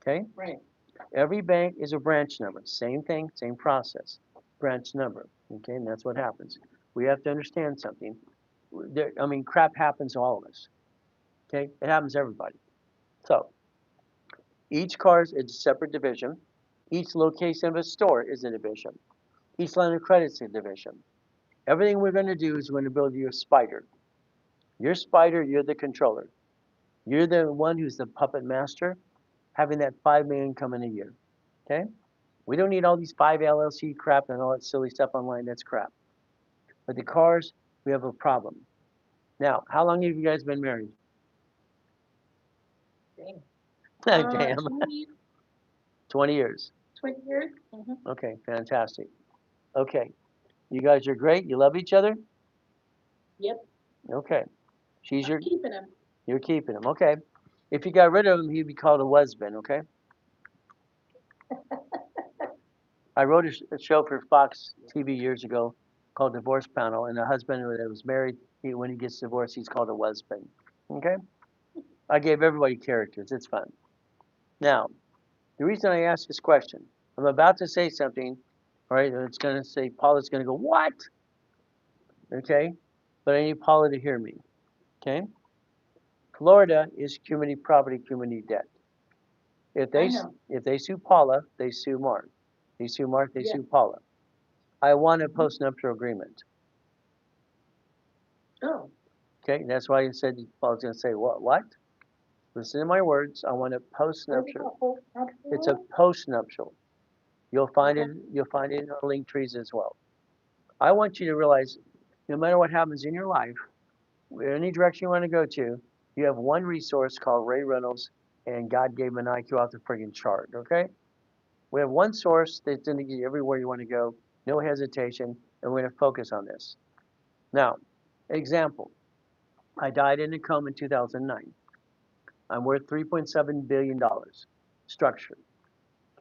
okay? Right. Every bank is a branch number, same thing, same process, branch number, okay? And that's what happens. We have to understand something. I mean, crap happens to all of us, okay? It happens to everybody. So, each car is a separate division. Each location of a store is a division. Each line of credit is a division. Everything we're going to do is we're going to build you a spider. Your spider, you're the controller. You're the one who's the puppet master, having that 5 million come in a year. Okay? We don't need all these 5 LLC crap and all that silly stuff online. That's crap. But the cars, we have a problem. Now, how long have you guys been married? Dang. Damn, 20 years. 20 years? Okay, fantastic. Okay, you guys are great. You love each other? Yep. Okay. She's your, Keeping them. you're keeping him. Okay. If you got rid of him, he'd be called a husband. Okay. I wrote a show for Fox TV years ago called Divorce Panel, and a husband that was married, when he gets divorced, he's called a husband. Okay? I gave everybody characters. It's fun. Now, the reason I ask this question, I'm about to say something, all right, and it's going to say, Paula's going to go, what? Okay? But I need Paula to hear me. Okay? Florida is community property, community debt. I know. If they sue Paula, they sue Mark. They sue Mark, they Yeah. sue Paula. I want a postnuptial agreement. Oh. Okay, that's why I said Paul's going to say what? What? Listen to my words. I want a postnuptial. It's a postnuptial. You'll find it. You'll find it in our link trees as well. I want you to realize, no matter what happens in your life, any direction you want to go to, you have one resource called Ray Reynolds, and God gave him an IQ off the friggin' chart. Okay, we have one source that's going to get you everywhere you want to go, no hesitation, and we're going to focus on this. Now, example. I died in a coma in 2009. I'm worth $3.7 billion. Structured.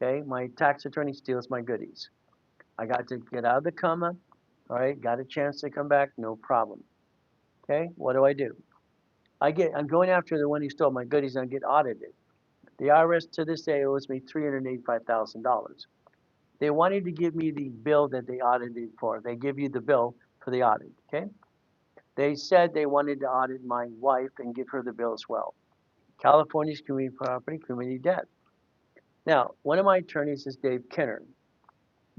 Okay, my tax attorney steals my goodies. I got to get out of the coma. All right, got a chance to come back, no problem. Okay, what do? I'm going after the one who stole my goodies and I get audited. The IRS to this day owes me $385,000. They wanted to give me the bill that they audited for. They give you the bill for the audit. Okay, they said they wanted to audit my wife and give her the bill as well. California's community property, community debt. Now, one of my attorneys is Dave Kinner.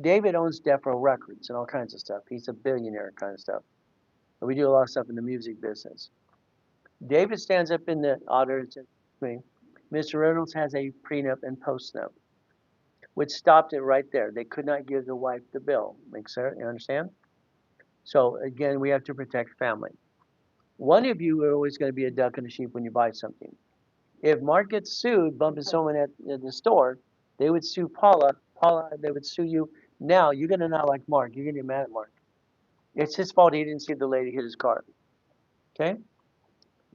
David owns Death Row Records and all kinds of stuff. He's a billionaire kind of stuff. And we do a lot of stuff in the music business. David stands up in the auditor and says to me, Mr. Reynolds has a prenup and postnup, which stopped it right there. They could not give the wife the bill. Makes sense? You understand? So again, we have to protect family. One of you are always going to be a duck and a sheep when you buy something. If Mark gets sued bumping someone at the store, they would sue Paula. Paula, they would sue you. Now you're gonna not like Mark. You're gonna get mad at Mark. It's his fault he didn't see the lady hit his car. Okay?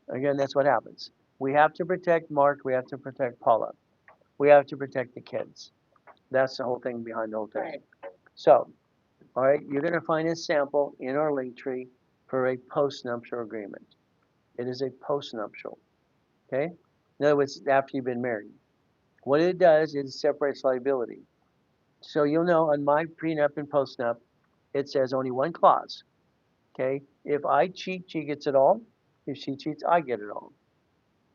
Again, that's what happens. We have to protect Mark. We have to protect Paula. We have to protect the kids. That's the whole thing behind the whole thing. Right. So, all right, you're gonna find a sample in our link tree for a postnuptial agreement. It is a postnuptial. Okay? In other words, after you've been married. What it does is it separates liability. So you'll know on my prenup and postnup, it says only one clause. Okay, if I cheat, she gets it all. If she cheats, I get it all.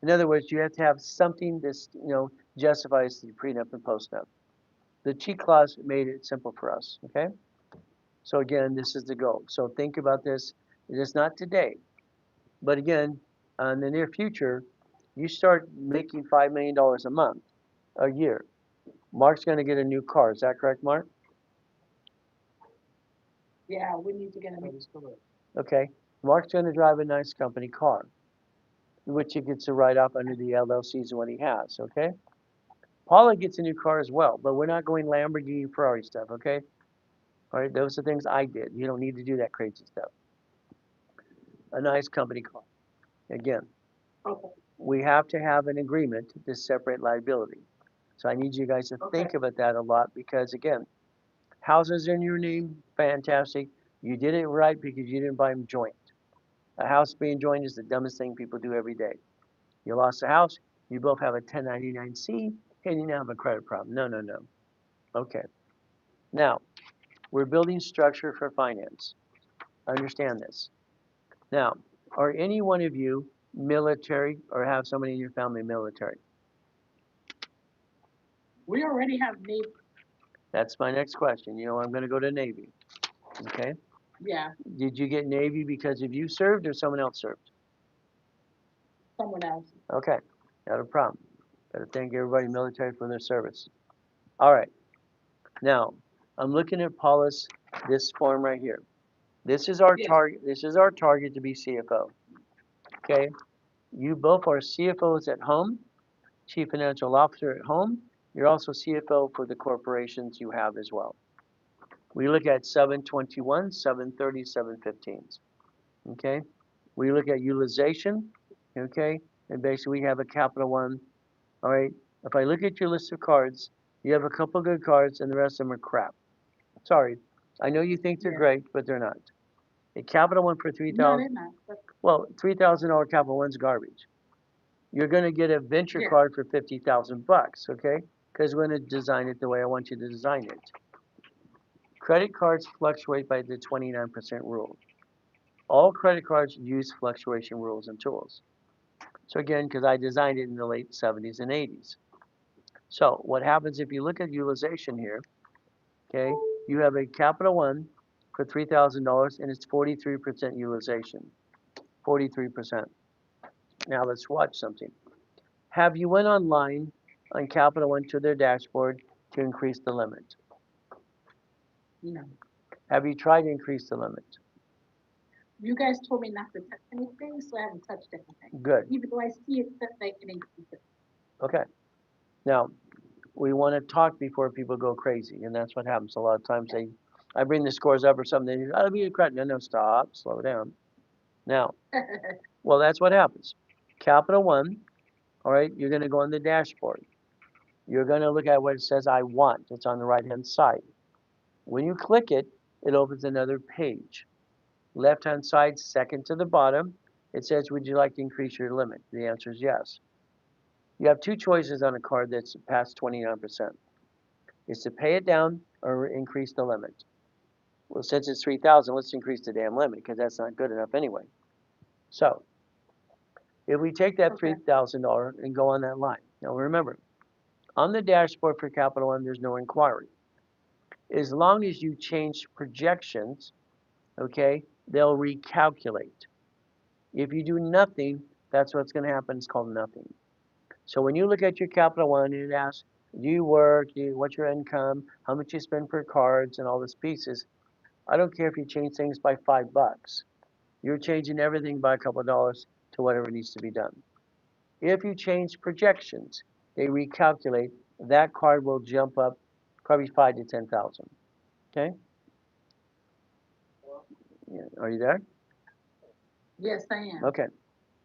In other words, you have to have something that justifies the prenup and postnup. The cheat clause made it simple for us. Okay, so again, this is the goal. So think about this. It is not today, but again, in the near future, you start making $5 million a month, a year. Mark's going to get a new car. Is that correct, Mark? Yeah, we need to get That them. is correct. Okay. Mark's going to drive a nice company car, which he gets to write off under the LLCs and what he has. Okay. Paula gets a new car as well, but we're not going Lamborghini Ferrari stuff. Okay. All right. Those are things I did. You don't need to do that crazy stuff. A nice company car. Again, Okay. we have to have an agreement to separate liability. So I need you guys to think Okay. about that a lot because again, houses in your name, fantastic. You did it right because you didn't buy them joint. A house being joined is the dumbest thing people do every day. You lost a house, you both have a 1099-C, Hey, you didn't have a credit problem. No, no, no. Okay. Now, we're building structure for finance. Understand this. Now, are any one of you military or have somebody in your family military? We already have Navy, That's my next question. You know, I'm going to go to Navy. Okay. yeah, Did you get Navy because of you served or someone else served? someone else. Okay. Not a problem. Gotta thank everybody military for their service. All right. Now, I'm looking at Paula's, this form right here. This is our Yes. target. This is our target to be CFO. Okay. You both are CFOs at home, Chief Financial Officer at home. You're also CFO for the corporations you have as well. We look at 721, 730, 715s. Okay. We look at utilization. Okay. And basically we have a capital one. All right. If I look at your list of cards, you have a couple good cards and the rest of them are crap. Sorry. I know you think they're Yeah. great, but they're not. A capital one for No, 3,000, they're not. But well, $3,000 capital one's garbage. You're going to get a venture yeah, card for 50,000 bucks, okay? Because we're going to design it the way I want you to design it. Credit cards fluctuate by the 29% rule. All credit cards use fluctuation rules and tools. So again, because I designed it in the late 70s and 80s. So what happens if you look at utilization here, okay? You have a capital one for $3,000 and it's 43% utilization. 43%. Now let's watch something. Have you went online on Capital One to their dashboard to increase the limit? no. Have you tried to increase the limit? You guys told me not to touch anything, so I haven't touched anything. Good. Even though I see it that they can increase it. Okay. Now, we want to talk before people go crazy, and that's what happens. A lot of times I bring the scores up or something, they I'll be a credit. No, no, stop, slow down. Now, well, that's what happens. Capital One, all right, you're going to go on the dashboard. You're going to look at what it says I want. It's on the right-hand side. When you click it, it opens another page. Left-hand side, second to the bottom, it says, would you like to increase your limit? The answer is yes. You have two choices on a card that's past 29%. It's to pay it down or increase the limit. Well, since it's 3,000, let's increase the damn limit because that's not good enough anyway. So, if we take that Okay. $3,000 and go on that line. Now remember, on the dashboard for Capital One, there's no inquiry. As long as you change projections, okay, they'll recalculate. If you do nothing, that's what's going to happen. It's called nothing. So when you look at your Capital One and it asks, do you work? What's your income? How much you spend per cards and all these pieces? I don't care if you change things by $5. You're changing everything by a couple of dollars to whatever needs to be done. If you change projections, they recalculate. That card will jump up probably 5 to 10,000. Okay? Yeah. Are you there? Yes, I am. Okay.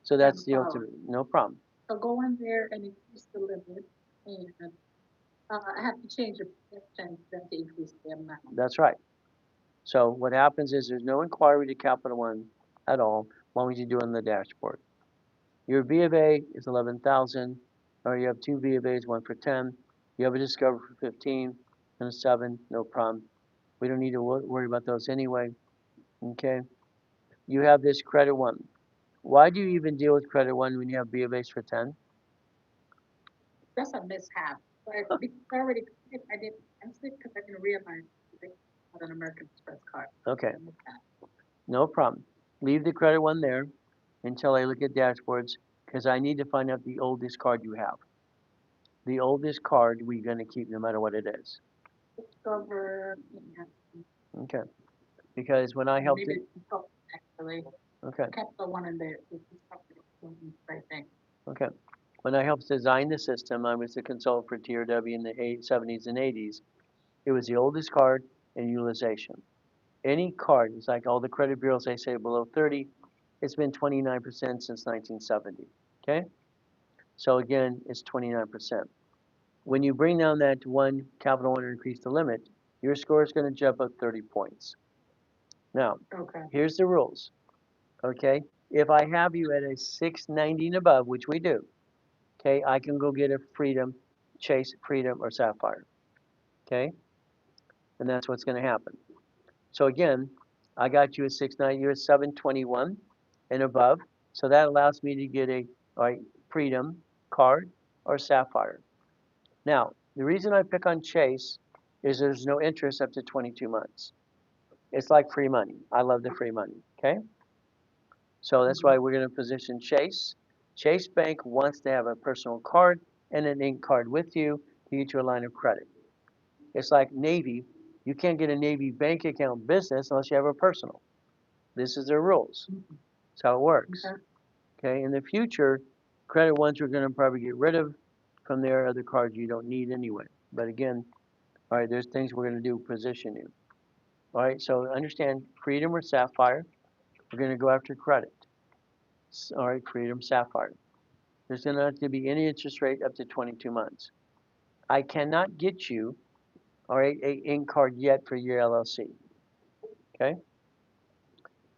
So Not a that's the problem. ultimate. No problem. So go in there and increase the limit, and I have to change the projection then to increase the amount. That's right. So what happens is there's no inquiry to Capital One at all, as long as you do it on the dashboard. Your B of A is 11,000, or you have two B of A's, one for 10. You have a Discover for 15 and a 7, no problem. We don't need to worry about those anyway. Okay. You have this Credit One. Why do you even deal with Credit One when you have B of A's for 10? That's a mishap. But because I already clicked, I didn't answer it because I didn't realize they had an American Express card. Okay. A mishap. No problem. Leave the Credit One there until I look at dashboards because I need to find out the oldest card you have. The oldest card we're going to keep no matter what it is. Discover, yeah, Okay. Because when I helped maybe it, it's Discover, actually. okay, Kept the one in there. It's Discover, I think. okay. When I helped design the system, I was the consultant for TRW in the 70s and 80s. It was the oldest card and utilization. Any card, it's like all the credit bureaus, they say below 30, it's been 29% since 1970. Okay? So again, it's 29%. When you bring down that one Capital One and increase the limit, your score is going to jump up 30 points. Now, Okay. here's the rules. Okay? If I have you at a 690 and above, which we do, okay, I can go get a Freedom Chase, Freedom, or Sapphire. Okay, and that's what's going to happen. So again, I got you a 690, you're a 721 and above. So that allows me to get a Freedom card or Sapphire. Now, the reason I pick on Chase is there's no interest up to 22 months. It's like free money. I love the free money. Okay, so that's why we're going to position Chase. Chase Bank wants to have a personal card and an ink card with you to get you a line of credit. It's like Navy. You can't get a Navy bank account business unless you have a personal. This is their rules. That's how it works. Okay, in the future, credit ones we're going to probably get rid of. From there, other cards you don't need anyway. But again, all right, there's things we're going to do position you. All right, so understand Freedom or Sapphire. We're going to go after credit. All right, Freedom, Sapphire. There's going to have to be any interest rate up to 22 months. I cannot get you, all right, a ink card yet for your LLC. Okay.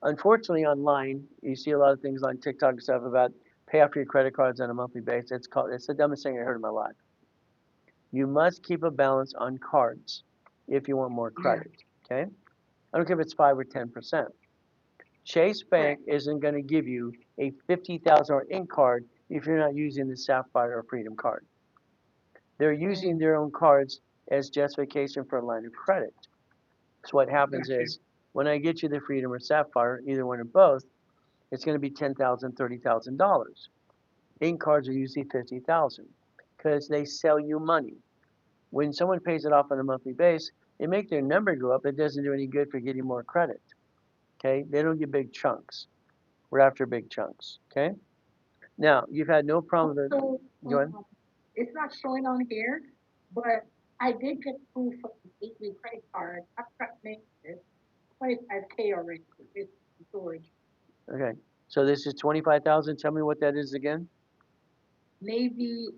Unfortunately, online you see a lot of things on TikTok and stuff about pay off your credit cards on a monthly basis. It's the dumbest thing I heard in my life. You must keep a balance on cards if you want more credit. Okay. I don't care if it's 5 or 10%. Chase Bank isn't going to give you a $50,000 ink card if you're not using the Sapphire or Freedom card. They're using their own cards as justification for a line of credit. So what happens is when I get you the Freedom or Sapphire, either one or both, it's going to be $10,000, $30,000. Ink cards are usually $50,000 because they sell you money. When someone pays it off on a monthly basis, they make their number go up. It doesn't do any good for getting more credit. Okay, they don't get big chunks. We're after big chunks. Okay. Now you've had no problem with. So, Go ahead. it's not showing on here, but I did get proof of the gateway credit card. I got it 25K already. It's storage. Okay. So this is 25,000. Tell me what that is again. Navy,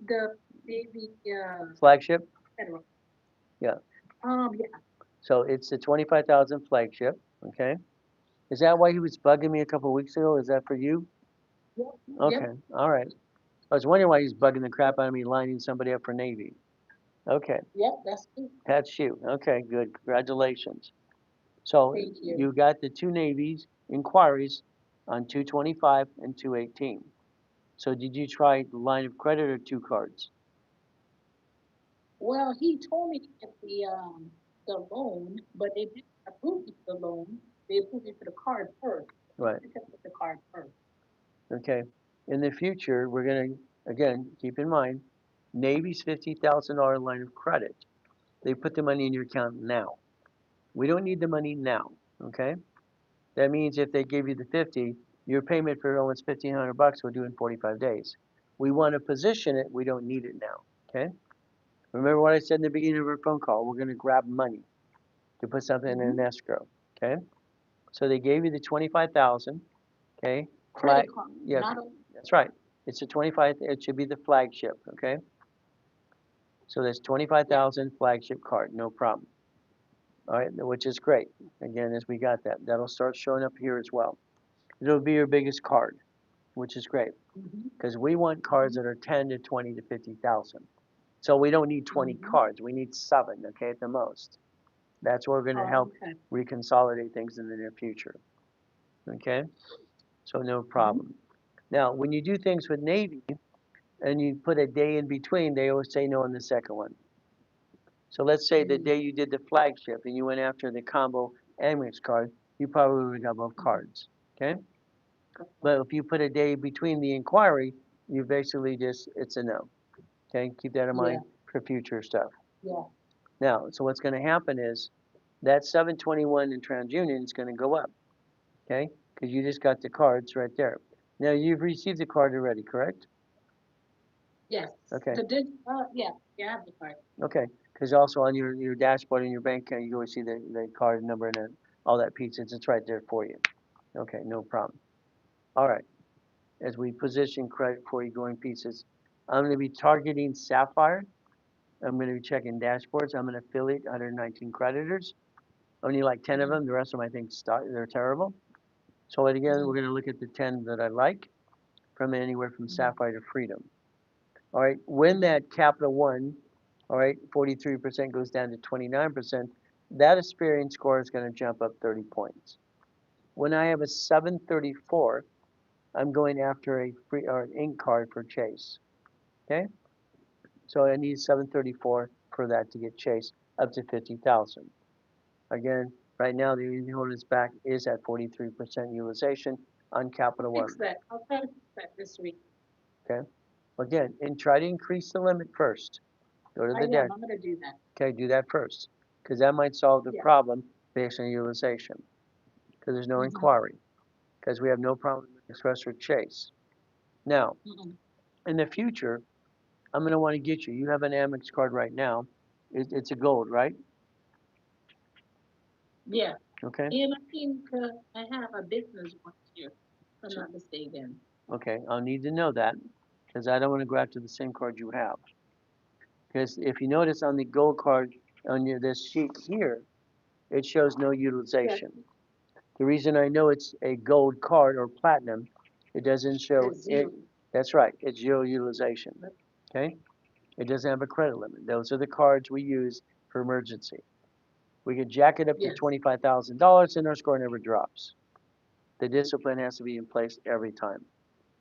Flagship. federal. Yeah. Yeah. So it's the 25,000 flagship. Okay. Is that why he was bugging me a couple of weeks ago? Is that for you? Yep. Okay. Yep. All right. I was wondering why he's bugging the crap out of me lining somebody up for Navy. Okay. Yep. That's it. That's you. Okay. Good. Congratulations. So Thank you. you got the two Navies inquiries on 225 and 218. So did you try line of credit or two cards? Well, he told me to get the loan, but they didn't approve me for the loan. They approved me for the card first. Right. They said put the card first. Okay. In the future, we're going to, again, keep in mind, Navy's $50,000 line of credit. They put the money in your account now. We don't need the money now. Okay. That means if they give you the 50, your payment for almost $1,500 will do in 45 days. We want to position it. We don't need it now. Okay. Remember what I said in the beginning of our phone call? We're going to grab money to put something in an escrow. Okay. So they gave you the 25,000. Okay. Credit card. Yeah, Not a, that's right. It's a 25. It should be the flagship. Okay. So there's 25,000 flagship card. No problem. All right, which is great. Again, as we got that, that'll start showing up here as well. It'll be your biggest card, which is great because we want cards that are 10 to 20 to 50,000. So we don't need 20 cards. We need 7, okay, at the most. That's where we're going to help reconsolidate things in the near future. Okay, so no problem. Now, when you do things with Navy and you put a day in between, they always say no on the second one. So let's say the day you did the flagship and you went after the combo Amex card, you probably would have got both cards. Okay, but if you put a day between the inquiry, you basically just it's a no. Okay, keep that in mind for future stuff. Yeah. Now, so what's going to happen is that 721 in TransUnion is going to go up. Okay, because you just got the cards right there. Now you've received the card already, correct? Yes. Okay. Yeah, I have the card. Okay, because also on your dashboard in your bank account, you always see the card number and then all that pieces. It's right there for you. Okay, no problem. All right, as we position credit for you going pieces, I'm going to be targeting Sapphire. I'm going to be checking dashboards. I'm an affiliate, 119 creditors. Only like 10 of them. The rest of them I think they're terrible. So again, we're going to look at the 10 that I like from anywhere from Sapphire to Freedom. All right, when that Capital One all right, 43% goes down to 29%, that experience score is going to jump up 30 points. When I have a 734, I'm going after a free or an ink card for Chase. Okay? So I need 734 for that to get Chase up to 50,000. Again, right now the Union Holdings back is at 43% utilization on Capital One. Fix that, I'll try to fix that this week. Again, and try to increase the limit first. Go to I the am, debt. I'm gonna do that. Okay, do that first, because that might solve the Yeah. problem based on utilization. Because there's no Mhm. inquiry. Because we have no problem with Express or Chase. Now, Mm-mm. in the future, I'm going to want to get you. You have an Amex card right now. It's a gold, right? Yeah, Okay. and I think, I have a business one here, if I'm So- not mistaken. Okay. I'll need to know that because I don't want to go after the same card you have. Because if you notice on the gold card on this sheet here, it shows no utilization. The reason I know it's a gold card or platinum, it doesn't show It's it. zero. That's right. It's zero utilization. Okay. It doesn't have a credit limit. Those are the cards we use for emergency. We could jack it up to Yes. $25,000 and our score never drops. The discipline has to be in place every time.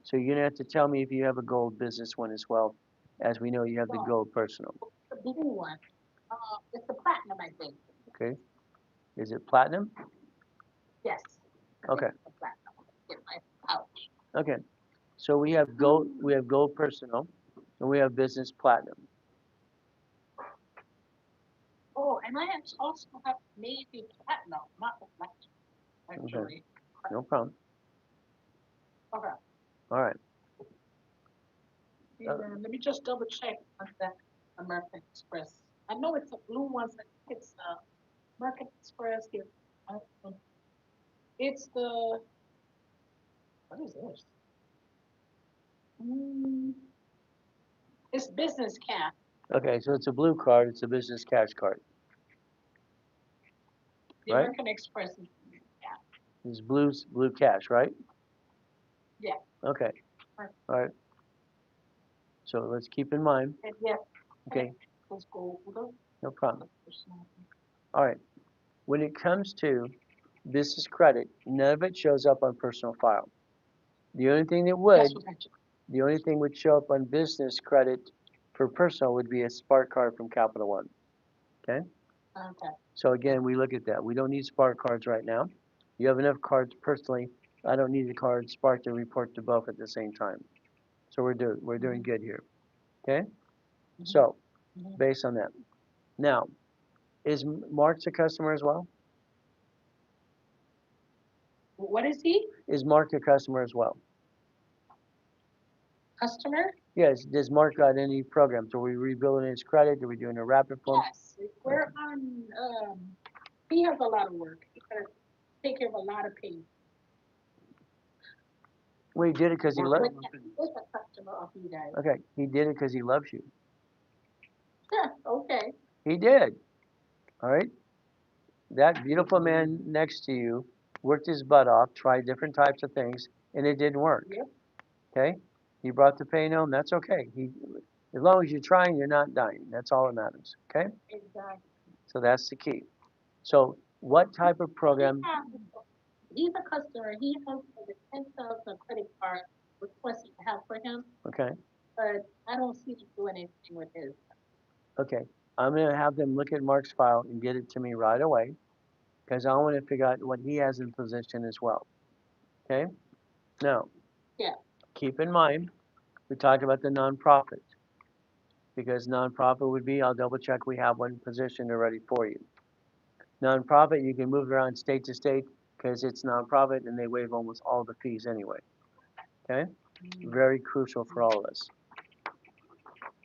So you're gonna have to tell me if you have a gold business one as well, as we know you have the Well, gold personal. the blue one, it's the platinum, I think. Okay, is it platinum? Yes. I think Okay, it's the platinum. Get my pouch. okay. So we have gold personal, and we have business platinum. Oh, and I also have maybe platinum, not the platinum, actually. No problem. Okay, All right. and then let me just double check on that American Express. I know it's a blue one, so I think it's American Express here. It's the, what is this? Mm, it's business cash. Okay, so it's a blue card. It's a business cash card, The right? American Express is business cash. It's blue cash, right? Yeah. Okay. Right. All right. So let's keep in mind. And yes, Okay, let's go. no problem. All right. When it comes to business credit, none of it shows up on personal file. The only thing that would, That's what I just, the only thing would show up on business credit for personal would be a Spark card from Capital One. Okay. okay. So again, we look at that. We don't need Spark cards right now. You have enough cards personally. I don't need the card Spark to report to both at the same time. So we're doing good here. Okay. So Mhm. based on that, now is Mark's a customer as well? What is he? Is Mark a customer as well? Customer? Yes. Does Mark got any programs? Are we rebuilding his credit? Are we doing a rapid form? Yes. We're on, he has a lot of work. He gotta take care of a lot of pain. Well, he did it because he But loves. he's a customer of you guys. Okay, he did it because he loves you. Yeah, okay. He did. All right. That beautiful man next to you worked his butt off, tried different types of things, and it didn't work. Yep. Okay. He brought the pain home. That's okay. As long as you're trying, you're not dying. That's all that matters. Okay. Exactly. So that's the key. So what type of program? He's a customer. He has the 10,000 credit card request you have for him, Okay. but I don't see him doing anything with his. Okay. I'm gonna have them look at Mark's file and get it to me right away, because I want to figure out what he has in position as well. Okay. Now, Yeah. keep in mind, we talked about the nonprofit, because nonprofit would be, I'll double check we have one position already for you. Nonprofit, you can move it around state to state because it's nonprofit and they waive almost all the fees anyway. Okay? Very crucial for all of us.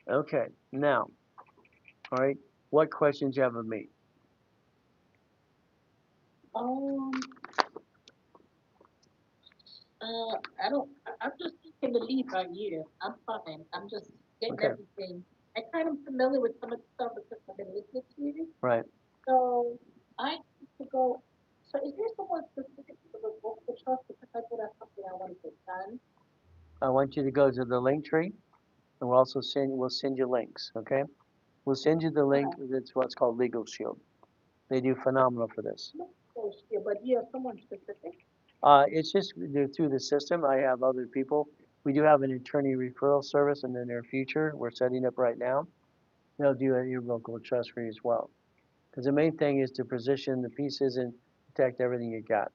Okay, now, all right, what questions you have of me? Um, I don't, I'm just taking the lead right here. I'm fine. I'm just getting Okay. everything. I kind of familiar with some of the stuff because I've been listening to you. Right. So I need to go. So is there someone specific for the book the trust because I thought that's something I want to get done? I want you to go to the link tree and we'll send you links, okay? We'll send you the link. It's what's called Legal Shield. They do phenomenal for this. Oh, yeah, but you have someone specific? It's just they're through the system. I have other people. We do have an attorney referral service in the near future. We're setting up right now. They'll do a irrevocable trust for you as well. Because the main thing is to position the pieces and protect everything you got.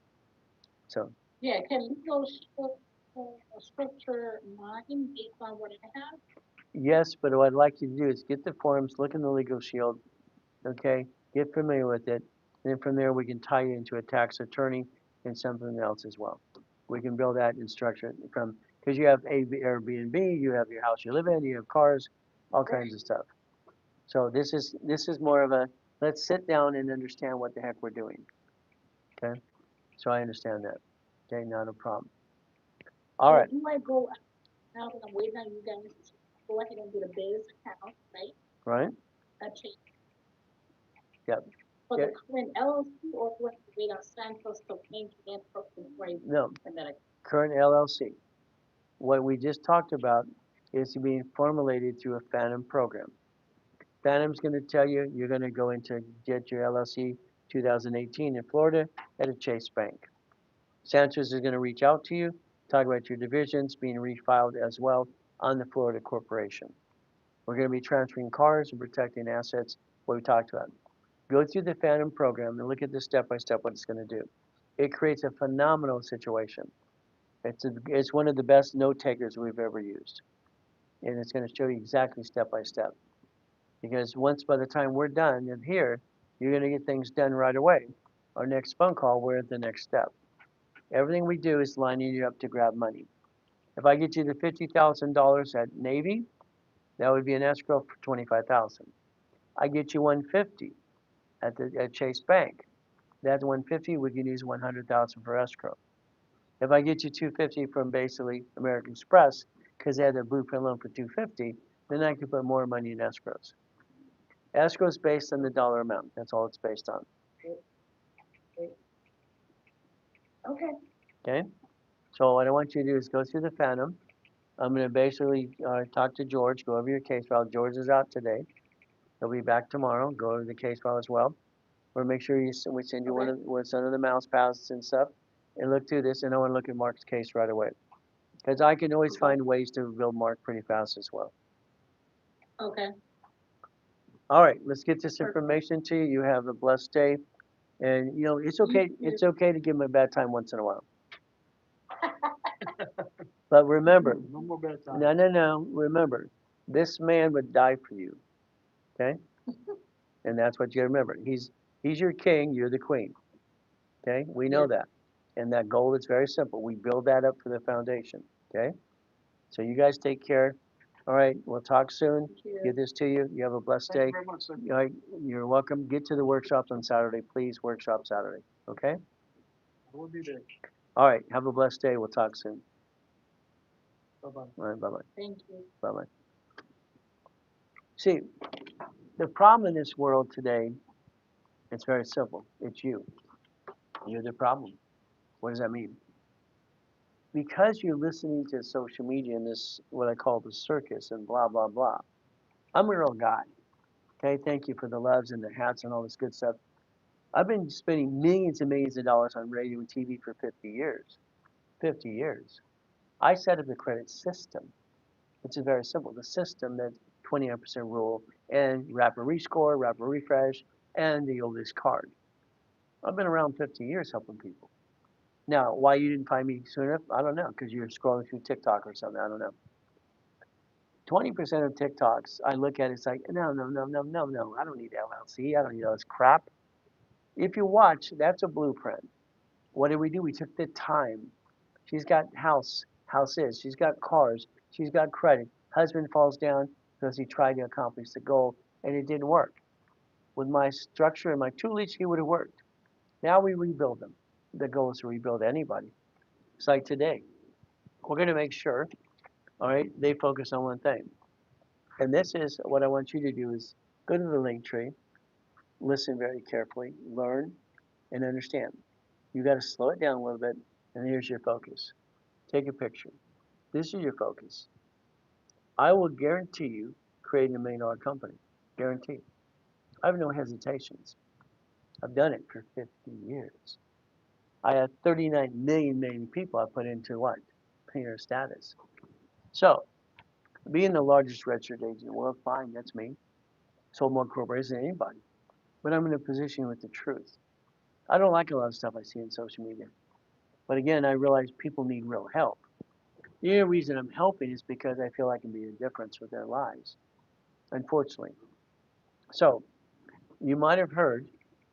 So Yeah, can legal structure mine based on what I have? yes, but what I'd like you to do is get the forms, look in the Legal Shield, okay? Get familiar with it. And then from there we can tie you into a tax attorney and something else as well. We can build that and structure it from because you have Airbnb, you have your house you live in, you have cars, all kinds of stuff. So this is more of a let's sit down and understand what the heck we're doing. Okay? So I understand that. Okay, not a problem. All So right, do I go, now that I'm waiting on you guys, to go ahead and do the base account, right? right? That change Yep. for Yeah. the current LLC, or do I have to wait on Santos to change again before I No, and then I, current LLC. What we just talked about is being formulated through a Phantom program. Phantom's going to tell you you're going to go into get your LLC 2018 in Florida at a Chase Bank. Sanchez is going to reach out to you, talk about your divisions being refiled as well on the Florida corporation. We're going to be transferring cars and protecting assets, what we talked about. Go through the Phantom program and look at this step by step what it's going to do. It creates a phenomenal situation. It's one of the best note takers we've ever used. And it's going to show you exactly step by step. Because once by the time we're done in here, you're going to get things done right away. Our next phone call, we're at the next step. Everything we do is lining you up to grab money. If I get you the $50,000 at Navy, that would be an escrow for $25,000. I get you 150 at Chase Bank. That 150 we can use 100,000 for escrow. If I get you 250 from basically American Express because they had a blueprint loan for 250, then I can put more money in escrows. Escrow is based on the dollar amount. That's all it's based on. okay, Okay. So what I want you to do is go through the Phantom. I'm going to basically talk to George, go over your case file. George is out today. He'll be back tomorrow. Go over the case file as well. We'll make sure we send you one of the mouse paths and stuff, and look through this. And I want to look at Mark's case right away, because I can always find ways to build Mark pretty fast as well. okay. All right, let's get this information to you. You have a blessed day, and you know it's okay. It's okay to give him a bad time once in a while. But remember, No more bedtime. no. Remember, this man would die for you. Okay, and that's what you gotta remember. He's your king. You're the queen. Okay, we know that, and that goal is very simple. We build that up for the foundation. Okay, so you guys take care. All right, we'll talk soon. Get this to you. You have a blessed Thank day. you very much, sir. All right, you're welcome. Get to the workshops on Saturday, please. Workshop Saturday. Okay. I will be there. All right. Have a blessed day. We'll talk soon. Bye-bye. All right. Bye bye. Thank you. Bye bye. See, the problem in this world today, it's very simple. It's you. You're the problem. What does that mean? Because you're listening to social media and this, what I call the circus and blah, blah, blah. I'm a real guy. Okay. Thank you for the loves and the hats and all this good stuff. I've been spending millions and millions of dollars on radio and TV for 50 years. 50 years. I set up the credit system, which is very simple. The system that 29% rule and rapid rescore, rapid refresh, and the oldest card. I've been around 50 years helping people. Now, why you didn't find me sooner? I don't know, because you're scrolling through TikTok or something. I don't know. 20% of TikToks, I look at it, it's like, no. I don't need LLC. I don't need all this crap. If you watch, that's a blueprint. What did we do? We took the time. She's got houses. She's got cars. She's got credit. Husband falls down because he tried to accomplish the goal and it didn't work. With my structure and my toolage, he would have worked. Now we rebuild them. The goal is to rebuild anybody. It's like today. We're going to make sure, all right, they focus on one thing. And this is what I want you to do is go to the link tree, listen very carefully, learn, and understand. You got to slow it down a little bit, and here's your focus. Take a picture. This is your focus. I will guarantee you creating $1 million company. Guaranteed. I have no hesitations. I've done it for 50 years. I have 39 million people I put into what? Payer status. So, being the largest registered agent in the world, fine, that's me. Sold more corporations than anybody. But I'm in a position with the truth. I don't like a lot of stuff I see in social media. But again, I realize people need real help. The only reason I'm helping is because I feel I can be a difference with their lives, unfortunately. So, you might have heard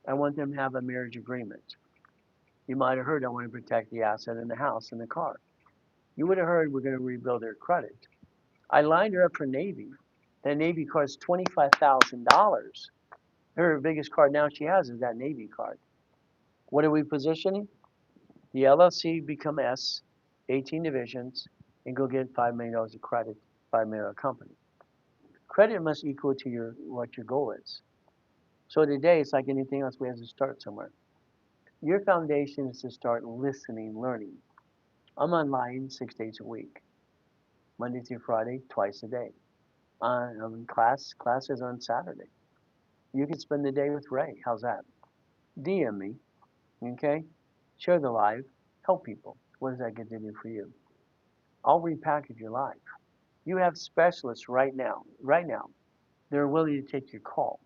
I want them to have a marriage agreement. You might have heard I want to protect the asset in the house and the car. You would have heard we're going to rebuild their credit. I lined her up for Navy. That Navy card is $25,000. Her biggest card now she has is that Navy card. What are we positioning? The LLC become S, 18 divisions, and go get $5 million of credit, $5 million company. Credit must equal to your what your goal is. So today, it's like anything else, we have to start somewhere. Your foundation is to start listening, learning. I'm online 6 days a week, Monday through Friday, twice a day. I'm in classes on Saturday. You can spend the day with Ray. How's that? DM me, okay? Share the live, help people. What does that get to do for you? I'll repackage your life. You have specialists right now, they're willing to take your call.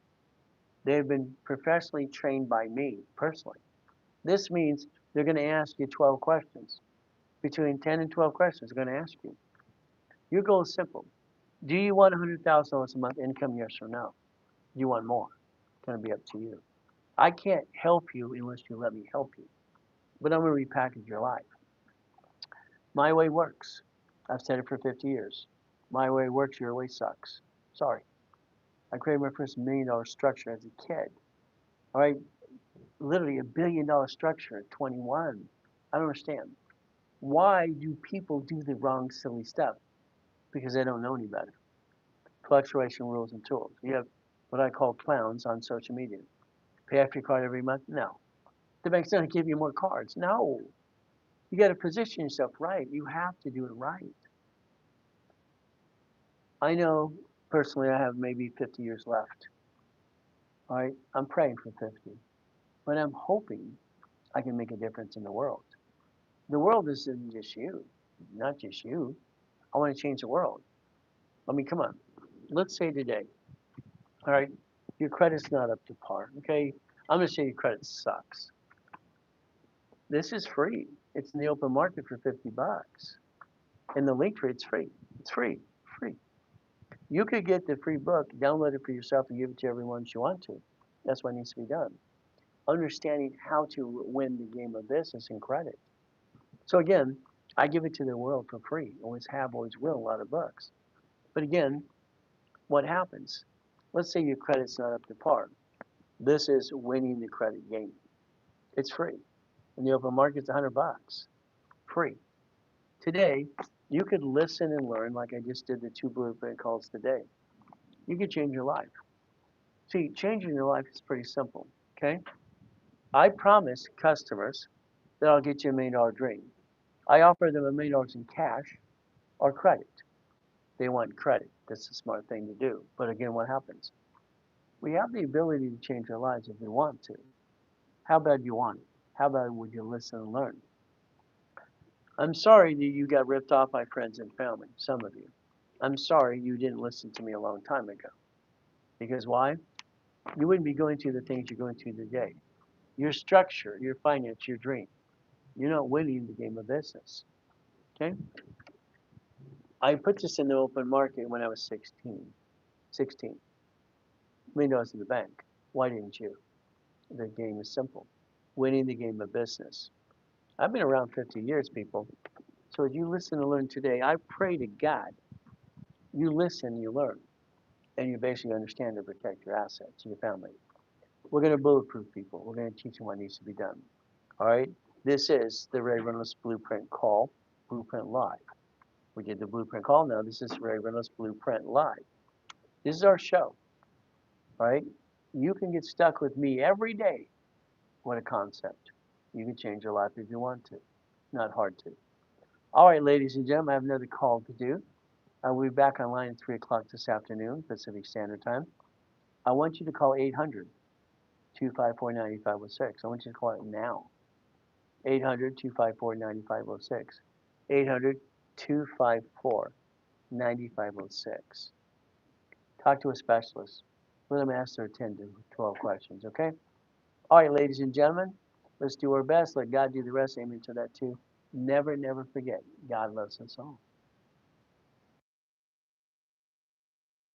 They've been professionally trained by me personally. This means they're going to ask you 12 questions. Between 10 and 12 questions, they're going to ask you. Your goal is simple. Do you want $100,000 a month income, yes or no? Do you want more? It's going to be up to you. I can't help you unless you let me help you. But I'm going to repackage your life. My way works. I've said it for 50 years. My way works, your way sucks. Sorry. I created my first $1 million structure as a kid. All right, literally $1 billion structure at 21. I don't understand. Why do people do the wrong, silly stuff? Because they don't know any better. Fluctuation rules and tools. You have what I call clowns on social media. Pay off your card every month? No. The bank's going to give you more cards? No. You got to position yourself right. You have to do it right. I know personally I have maybe 50 years left. All right, I'm praying for 50, but I'm hoping I can make a difference in the world. The world isn't just you, not just you. I want to change the world. I mean, come on. Let's say today, all right, your credit's not up to par. Okay, I'm gonna say your credit sucks. This is free. It's in the open market for 50 bucks, and the link for it's free. It's free, free. You could get the free book, download it for yourself, and give it to everyone you want to. That's what needs to be done. Understanding how to win the game of business and credit. So again, I give it to the world for free. Always have, always will. A lot of books. But again, what happens? Let's say your credit's not up to par. This is winning the credit game. It's free. In the open market, it's 100 bucks. Free. Today, you could listen and learn like I just did the 2 blueprint calls today. You could change your life. See, changing your life is pretty simple. Okay? I promise customers that I'll get you $1 million dream. I offer them $1 million in cash or credit. They want credit. That's a smart thing to do. But again, what happens? We have the ability to change our lives if we want to. How bad do you want it? How bad would you listen and learn? I'm sorry that you got ripped off by friends and family, some of you. I'm sorry you didn't listen to me a long time ago. Because why? You wouldn't be going through the things you're going through today. Your structure, your finance, your dream. You're not winning the game of business. Okay? I put this in the open market when I was 16. 16. $1 million in the bank. Why didn't you? The game is simple. Winning the game of business. I've been around 50 years, people. So as you listen and learn today, I pray to God you listen, you learn, and you basically understand to protect your assets, your family. We're going to bulletproof people. We're going to teach them what needs to be done. All right? This is the Ray Reynolds Blueprint Call, Blueprint Live. We did the Blueprint Call. Now this is Ray Reynolds Blueprint Live. This is our show. All right? You can get stuck with me every day. What a concept. You can change your life if you want to. Not hard to. All right, ladies and gentlemen, I have another call to do. We'll be back online at 3 o'clock this afternoon, Pacific Standard Time. I want you to call 800-254-9506. I want you to call it now. 800-254-9506. 800-254-9506. Talk to a specialist. Let them answer 10 to 12 questions, okay? All right, ladies and gentlemen, let's do our best. Let God do the rest. Amen to that too. Never, never forget, God loves us all.